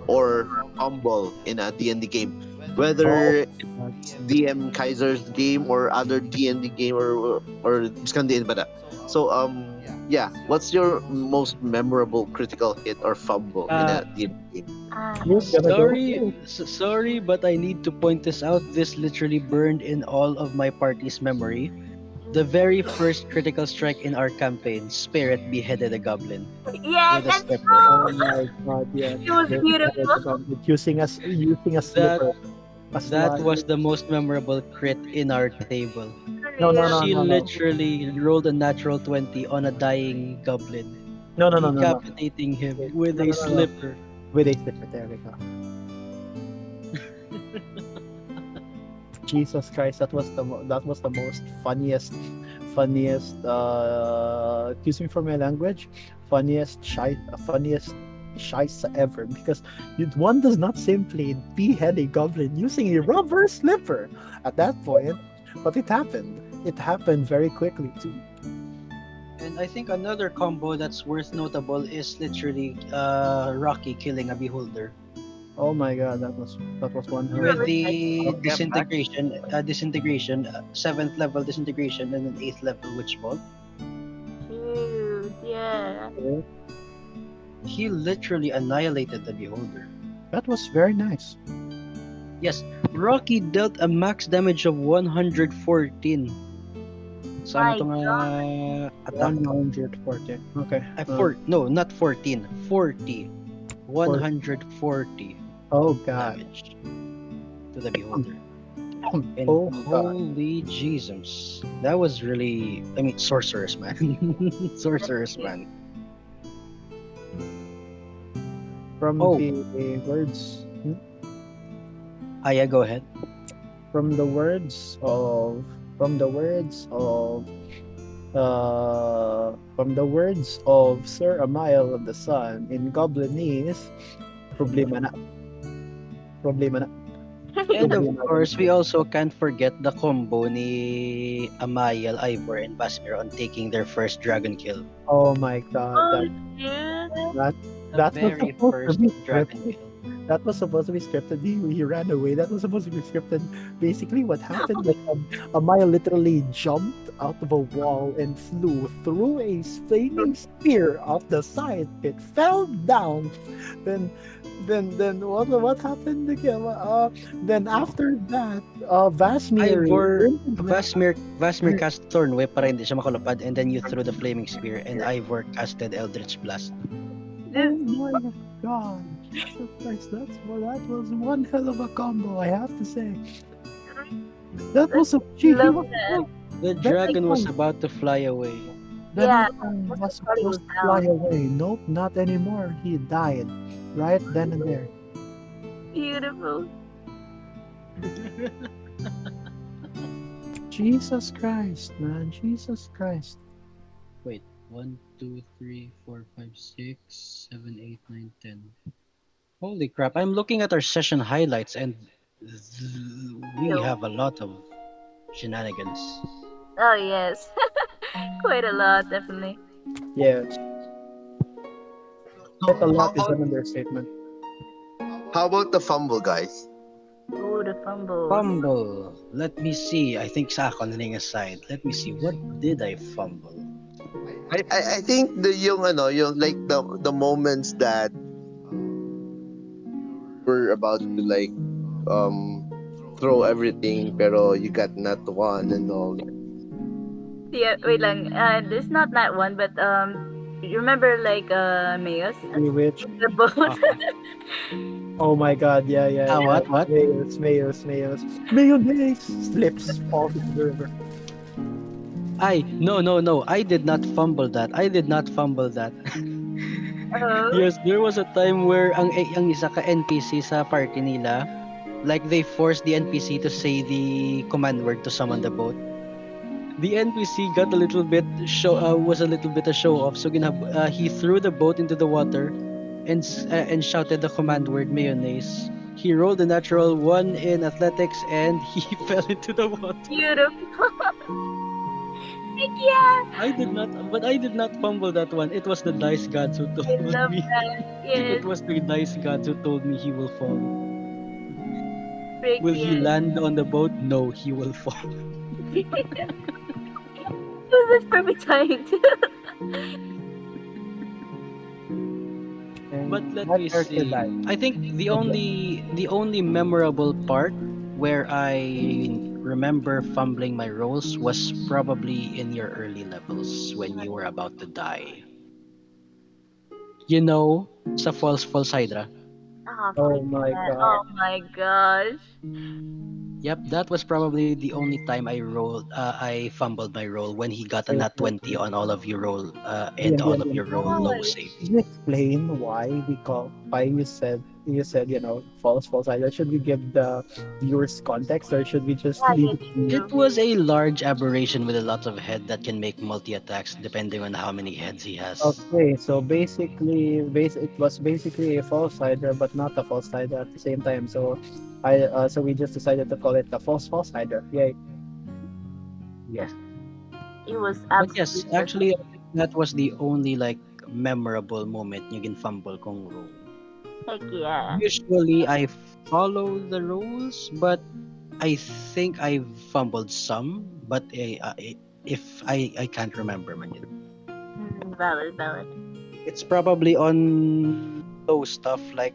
Speaker 2: or fumble in a D&D game, whether it's DM Kaiser's game or other D&D game or Scandian ba? So yeah, what's your most memorable critical hit or fumble in a D&D game?
Speaker 4: Who's gonna go?
Speaker 1: Sorry, but I need to point this out. This literally burned in all of my party's memory. The very first critical strike in our campaign, Spirit beheaded a goblin
Speaker 3: Yeah,
Speaker 1: with a
Speaker 3: that's
Speaker 1: slipper.
Speaker 4: Oh my god, yeah.
Speaker 3: It was beautiful.
Speaker 4: Using a slipper.
Speaker 1: That was the most memorable crit in our table.
Speaker 4: No.
Speaker 1: She literally rolled a natural 20 on a dying goblin,
Speaker 4: No.
Speaker 1: decapitating him with a slipper.
Speaker 4: With a slipper, there we go. Jesus Christ, that was the most funniest excuse me for my language, funniest shice ever, because one does not simply behead a goblin using a rubber slipper at that point, but it happened very quickly too.
Speaker 1: And I think another combo that's worth notable is literally Rocky killing a beholder
Speaker 4: Oh my god, that was one hell.
Speaker 1: with the
Speaker 5: Okay,
Speaker 1: disintegration, 7th level disintegration and an 8th level witch bolt.
Speaker 3: Dude, yeah.
Speaker 1: He literally annihilated the beholder.
Speaker 4: That was very nice.
Speaker 1: Yes, Rocky dealt a max damage of 114. Sama
Speaker 3: My
Speaker 1: to nga attack.
Speaker 4: 140. Okay.
Speaker 1: No, not 14. 40.
Speaker 4: 40.
Speaker 1: 140
Speaker 4: Oh god.
Speaker 1: damage to the beholder. And
Speaker 4: Oh god.
Speaker 1: holy Jesus. That was really, I mean, sorceress man. Sorceress man.
Speaker 4: From
Speaker 1: Oh,
Speaker 4: the words
Speaker 1: yeah, go ahead.
Speaker 4: from the words of from the words of from the words of Sir Amiel of the Sun in Goblinese, problema na. Problema na.
Speaker 1: And of
Speaker 4: Problema na.
Speaker 1: course, we also can't forget the combo ni Amiel, Ivor, and Basmir on taking their first dragon kill.
Speaker 4: Oh my god,
Speaker 3: Oh,
Speaker 4: that
Speaker 3: yeah.
Speaker 4: that
Speaker 1: The
Speaker 4: that was
Speaker 1: very
Speaker 4: supposed to
Speaker 1: first
Speaker 4: be
Speaker 1: dragon
Speaker 4: scripted.
Speaker 1: kill.
Speaker 4: That was supposed to be scripted. He ran away. That was supposed to be scripted. Basically, what happened was Amaya literally jumped out of a wall and flew through a flaming spear off the side. It fell down. Then, then what happened again? Then after that, Vasmir.
Speaker 1: Ivor, Vasmir cast Thorn Whip para hindi siya makalapad, and then you threw the flaming spear, and Ivor casted Eldritch Blast.
Speaker 4: Oh my god! Jesus Christ, that was one hell of a combo. I have to say. That was a
Speaker 3: Love that.
Speaker 1: The dragon was about to fly away.
Speaker 3: Yeah,
Speaker 4: was
Speaker 3: that's what he was
Speaker 4: supposed to fly
Speaker 3: down.
Speaker 4: away. Nope, not anymore. He died right then and there.
Speaker 3: Beautiful.
Speaker 4: Jesus Christ, man. Jesus Christ.
Speaker 6: Wait, 1, 2, 3, 4, 5, 6, 7, 8, 9, 10.
Speaker 1: Holy crap! I'm looking at our session highlights, and we
Speaker 3: Yo.
Speaker 1: have a lot of shenanigans.
Speaker 3: Oh, yes. Quite a lot, definitely.
Speaker 4: Yes.
Speaker 2: So,
Speaker 4: Quite a lot is an understatement.
Speaker 2: how about the fumble, guys?
Speaker 3: Oh, the fumbles.
Speaker 1: Fumble. Let me see. I think sa ako naning aside. Let me see. What did I fumble?
Speaker 2: I think yung like the moments that we're about to like throw everything pero you got not one and all.
Speaker 3: Yeah, wait lang. This not that one, but you remember like Mayos?
Speaker 4: Which,
Speaker 3: The boat.
Speaker 4: oh my god, yeah.
Speaker 1: What?
Speaker 4: Mayos. Mayonnaise slips, falls into the river.
Speaker 1: No. I did not fumble that.
Speaker 3: Oh,
Speaker 1: Yes, there was a time where ang isa ka NPC sa party nila, like they forced the NPC to say the command word to summon the boat. The NPC got a little bit was a little bit a show off, so he threw the boat into the water and shouted the command word mayonnaise. He rolled a natural 1 in athletics and he fell into the water.
Speaker 3: beautiful. Yeah,
Speaker 1: I did not fumble that one. It was the dice gods who
Speaker 3: I
Speaker 1: told
Speaker 3: love
Speaker 1: me.
Speaker 3: that. Yes,
Speaker 1: It was the dice gods who told me he will fall.
Speaker 3: Rick,
Speaker 1: Will he
Speaker 3: yes.
Speaker 1: land on the boat? No, he will fall.
Speaker 3: It was this perfect timing too.
Speaker 4: And
Speaker 1: But let
Speaker 4: that
Speaker 1: me
Speaker 4: character
Speaker 1: see.
Speaker 4: died.
Speaker 1: I think the only memorable part where I remember fumbling my rolls was probably in your early levels when you were about to die. You know, sa False Hydra.
Speaker 3: Oh,
Speaker 4: Oh
Speaker 3: freaking
Speaker 4: my
Speaker 3: that.
Speaker 4: god.
Speaker 3: Oh my gosh.
Speaker 1: Yep, that was probably the only time I fumbled my roll when he got a
Speaker 4: Wait,
Speaker 1: nat
Speaker 4: wait.
Speaker 1: 20 on all of your roll and
Speaker 4: Yeah.
Speaker 1: all of your roll low
Speaker 3: Gosh.
Speaker 1: saves.
Speaker 4: Can you explain why you said false either? Should we give the viewers context or should we just
Speaker 3: Yeah,
Speaker 4: leave
Speaker 3: you
Speaker 4: it
Speaker 1: It
Speaker 3: do.
Speaker 4: to
Speaker 1: was a large aberration with a lot of head that can make multi attacks depending on how many heads he has.
Speaker 4: okay, so it was basically a false hydra, but not a false hydra at the same time. So we just decided to call it the false hydra. Yay!
Speaker 1: Yes.
Speaker 3: It was
Speaker 1: But yes,
Speaker 3: absolutely perfect.
Speaker 1: actually I think that was the only like memorable moment you can fumble kung roll.
Speaker 3: Heck yeah.
Speaker 1: Usually I follow the rules, but I think I've fumbled some, but if I can't remember man yun.
Speaker 3: Valid.
Speaker 1: It's probably on low stuff like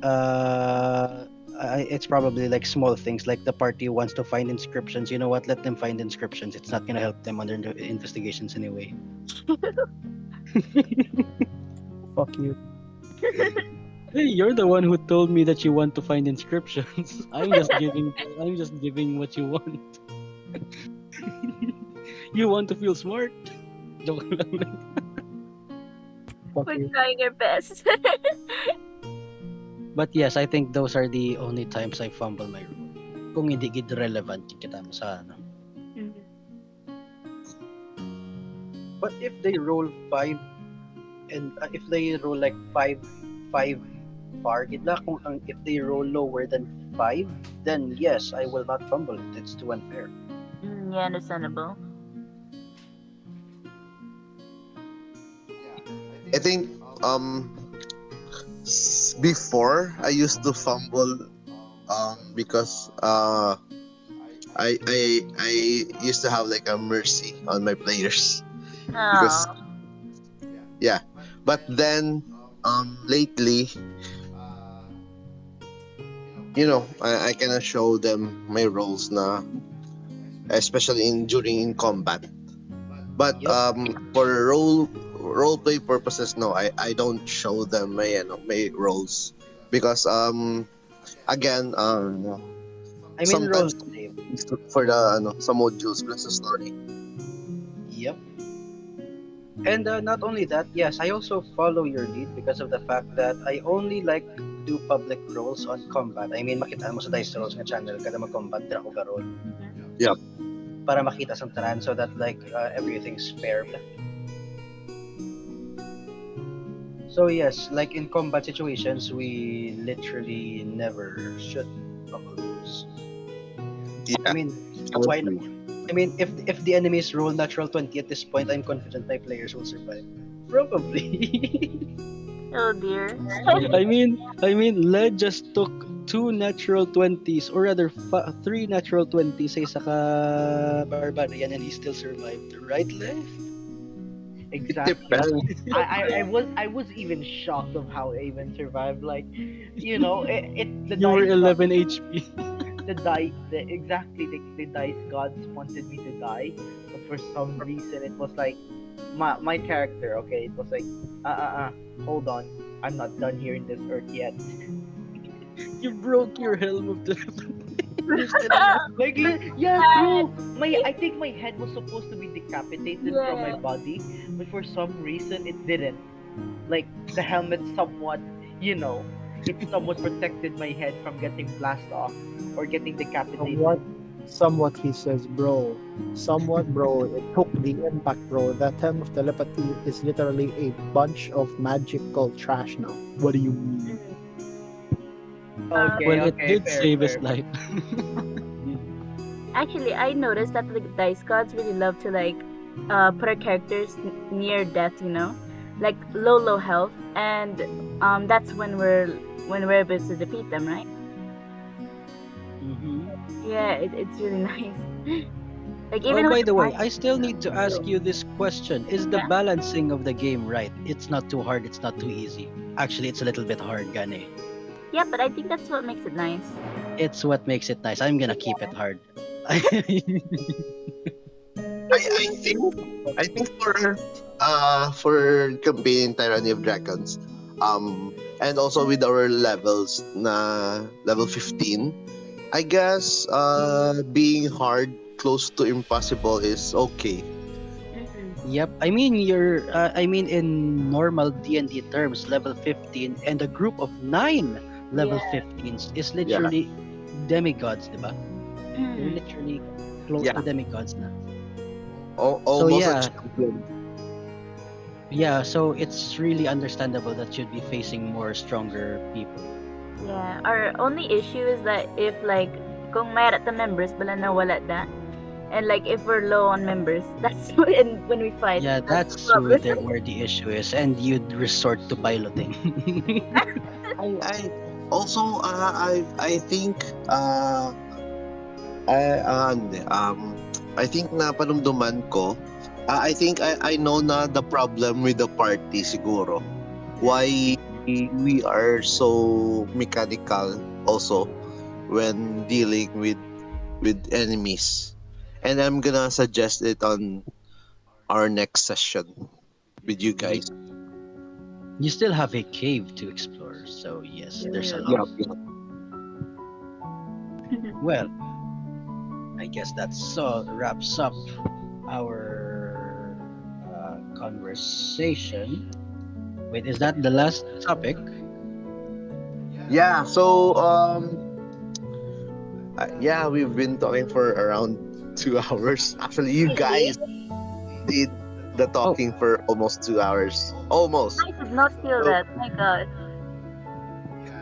Speaker 1: uh
Speaker 6: it's probably like small things like the party wants to find inscriptions. You know what? Let them find inscriptions. It's not gonna help them under the investigations anyway.
Speaker 4: Fuck you.
Speaker 6: Hey, you're the one who told me that you want to find inscriptions. I'm just giving what you want. You want to feel smart? Joke lang.
Speaker 4: Fuck
Speaker 3: We're
Speaker 4: you.
Speaker 3: trying our best.
Speaker 6: But yes, I think those are the only times I fumble my rule. Kung hindi gid relevant kita mo sa ano.
Speaker 3: Mhm.
Speaker 6: But if they roll 5 and if they roll like 5 par gid na if they roll lower than 5, then yes, I will not fumble it. It's too unfair.
Speaker 3: Yeah, understandable.
Speaker 2: I think before I used to fumble because I used to have like a mercy on my players because
Speaker 3: Oh,
Speaker 2: yeah, but then lately I cannot show them my roles na, especially during in combat. But
Speaker 6: Yep.
Speaker 2: for role play purposes, no, I don't show them my roles because again
Speaker 6: I mean roll
Speaker 2: sometimes
Speaker 6: save.
Speaker 2: for the some modules plus the story.
Speaker 6: Yep. And not only that, yes, I also follow your lead because of the fact that I only like do public roles on combat. I mean, makita mo sa dice rolls nga channel kada mag-combat dira ko roll
Speaker 2: Yeah.
Speaker 6: para makita sa tanan so that like everything's fair. So yes, like in combat situations, we literally never should fumble rules. I
Speaker 2: Yeah.
Speaker 6: mean, why not? I mean, if the enemies roll natural 20 at this point, I'm confident my players will survive. Probably.
Speaker 3: oh dear.
Speaker 6: I mean, Led just took 2 natural 20s, or rather 3 natural 20s sa isa ka barbarian, and he still survived. Right, Led?
Speaker 5: Exactly.
Speaker 2: Depends.
Speaker 5: I was even shocked of how Avon survived. Like, the
Speaker 6: You were
Speaker 5: dice
Speaker 6: 11 HP.
Speaker 5: the dice gods wanted me to die, but for some reason it was like my character. Okay, it was like hold on, I'm not done here in this earth yet.
Speaker 6: You broke your helm of the
Speaker 5: Like yeah, true. I think my head was supposed to be decapitated from my
Speaker 3: Yeah.
Speaker 5: body, but for some reason it didn't. Like the helmet somewhat, it somewhat protected my head from getting blasted off or getting decapitated.
Speaker 4: Somewhat he says, bro. Somewhat, bro. It took the impact, bro. That Helm of Telepathy is literally a bunch of magical trash now. What do you mean?
Speaker 5: Okay,
Speaker 6: Well, it
Speaker 5: okay,
Speaker 6: did
Speaker 5: fair,
Speaker 6: save his
Speaker 5: fair.
Speaker 6: life.
Speaker 3: Actually, I noticed that the dice gods really love to like put our characters near death, like low health, and that's when we're able to defeat them, right? Yeah, it's really nice. Like
Speaker 6: Oh,
Speaker 3: even
Speaker 6: by
Speaker 3: with
Speaker 6: the way,
Speaker 3: the
Speaker 6: I still need to ask you this question. Is the
Speaker 3: Yeah?
Speaker 6: balancing of the game right? It's not too hard, it's not too easy. Actually, it's a little bit hard, gane.
Speaker 3: Yeah, but I think that's what makes it nice.
Speaker 6: It's what makes it nice. I'm gonna keep it hard.
Speaker 2: I think for campaign Tyranny of Dragons, and also with our levels na level 15, I guess being hard close to impossible is okay.
Speaker 6: Yep. I mean, in normal D&D terms, level 15 and a group of 9 level
Speaker 3: Yeah.
Speaker 6: 15s is literally demigods, diba? They're literally close
Speaker 2: Yeah.
Speaker 6: to demigods na.
Speaker 2: Almost
Speaker 6: yeah.
Speaker 2: a champion.
Speaker 6: Yeah, so it's really understandable that you'd be facing more stronger people.
Speaker 3: Yeah, our only issue is that if like kung mayroon ta members bala na wala da, and like if we're low on members, that's when we fight.
Speaker 6: Yeah, that's
Speaker 3: the problem.
Speaker 6: where the issue is, and you'd resort to piloting.
Speaker 2: I also I think I think na panumduman ko, I think I know na the problem with the party siguro. Why we are so mechanical also. when dealing with enemies. And I'm gonna suggest it on our next session with you
Speaker 6: You,
Speaker 2: guys.
Speaker 6: you still have a cave to explore, so yes, there's a lot.
Speaker 2: Yeah.
Speaker 6: Well, I guess that wraps up our conversation. Wait, is that the last topic?
Speaker 2: Yeah. So yeah, we've been talking for around 2 hours. Actually, you
Speaker 3: Really?
Speaker 2: guys did the
Speaker 6: Oh,
Speaker 2: talking for almost 2 hours. Almost.
Speaker 3: I did not feel
Speaker 2: So
Speaker 3: that. My God.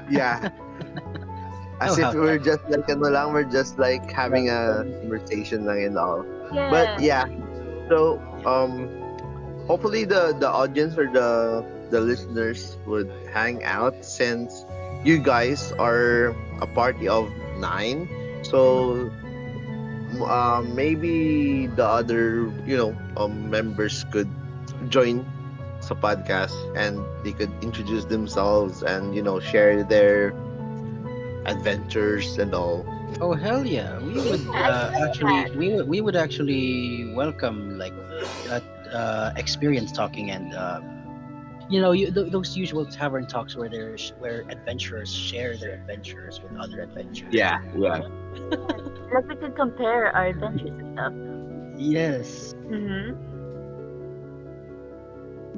Speaker 2: yeah,
Speaker 6: oh,
Speaker 2: as if
Speaker 6: how
Speaker 2: we're
Speaker 6: sad.
Speaker 2: just like ano lang, we're just like having a
Speaker 4: Um,
Speaker 2: conversation lang and all. But
Speaker 3: Yeah.
Speaker 2: yeah, so hopefully the audience or the listeners would hang out since you guys are a party of 9. So maybe the other members could join sa podcast and they could introduce themselves and share their adventures and all.
Speaker 6: Oh hell yeah! We would
Speaker 3: I like
Speaker 6: actually
Speaker 3: that.
Speaker 6: we would actually welcome like experience talking and those usual tavern talks where where adventurers share their adventures with other adventurers.
Speaker 2: Yeah, yeah.
Speaker 3: Like we could compare our adventures and stuff.
Speaker 6: Yes.
Speaker 3: Mm-hmm.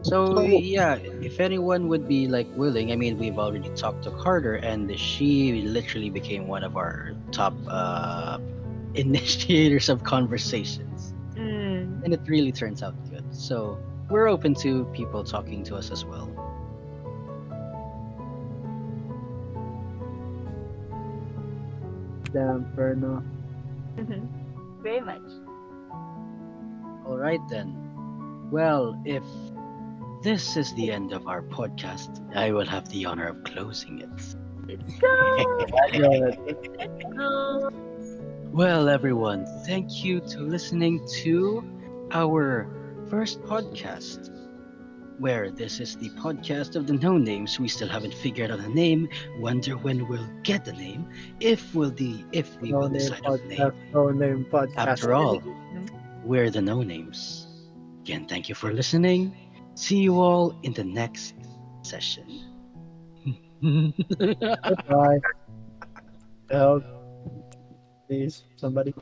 Speaker 6: So
Speaker 2: So
Speaker 6: yeah, if anyone would be like willing, I mean, we've already talked to Carter, and she literally became one of our top initiators of conversations,
Speaker 3: Mm.
Speaker 6: and it really turns out good. So we're open to people talking to us as well.
Speaker 4: damn, Ferno.
Speaker 3: Mm-hmm. Very much.
Speaker 6: All right then. Well, if this is the end of our podcast, I will have the honor of closing it.
Speaker 3: Let's go.
Speaker 4: Yeah,
Speaker 3: Let's go.
Speaker 6: Well, everyone, thank you to listening to our first podcast, where this is the podcast of the no names. We still haven't figured out a name. Wonder when we'll get a name. If we
Speaker 4: no
Speaker 6: will
Speaker 4: name
Speaker 6: decide on a
Speaker 4: podcast,
Speaker 6: name.
Speaker 4: no name podcast.
Speaker 6: After all, we're the no names. Again, thank you for listening. See you all in the next session.
Speaker 4: Goodbye. Help, please, somebody.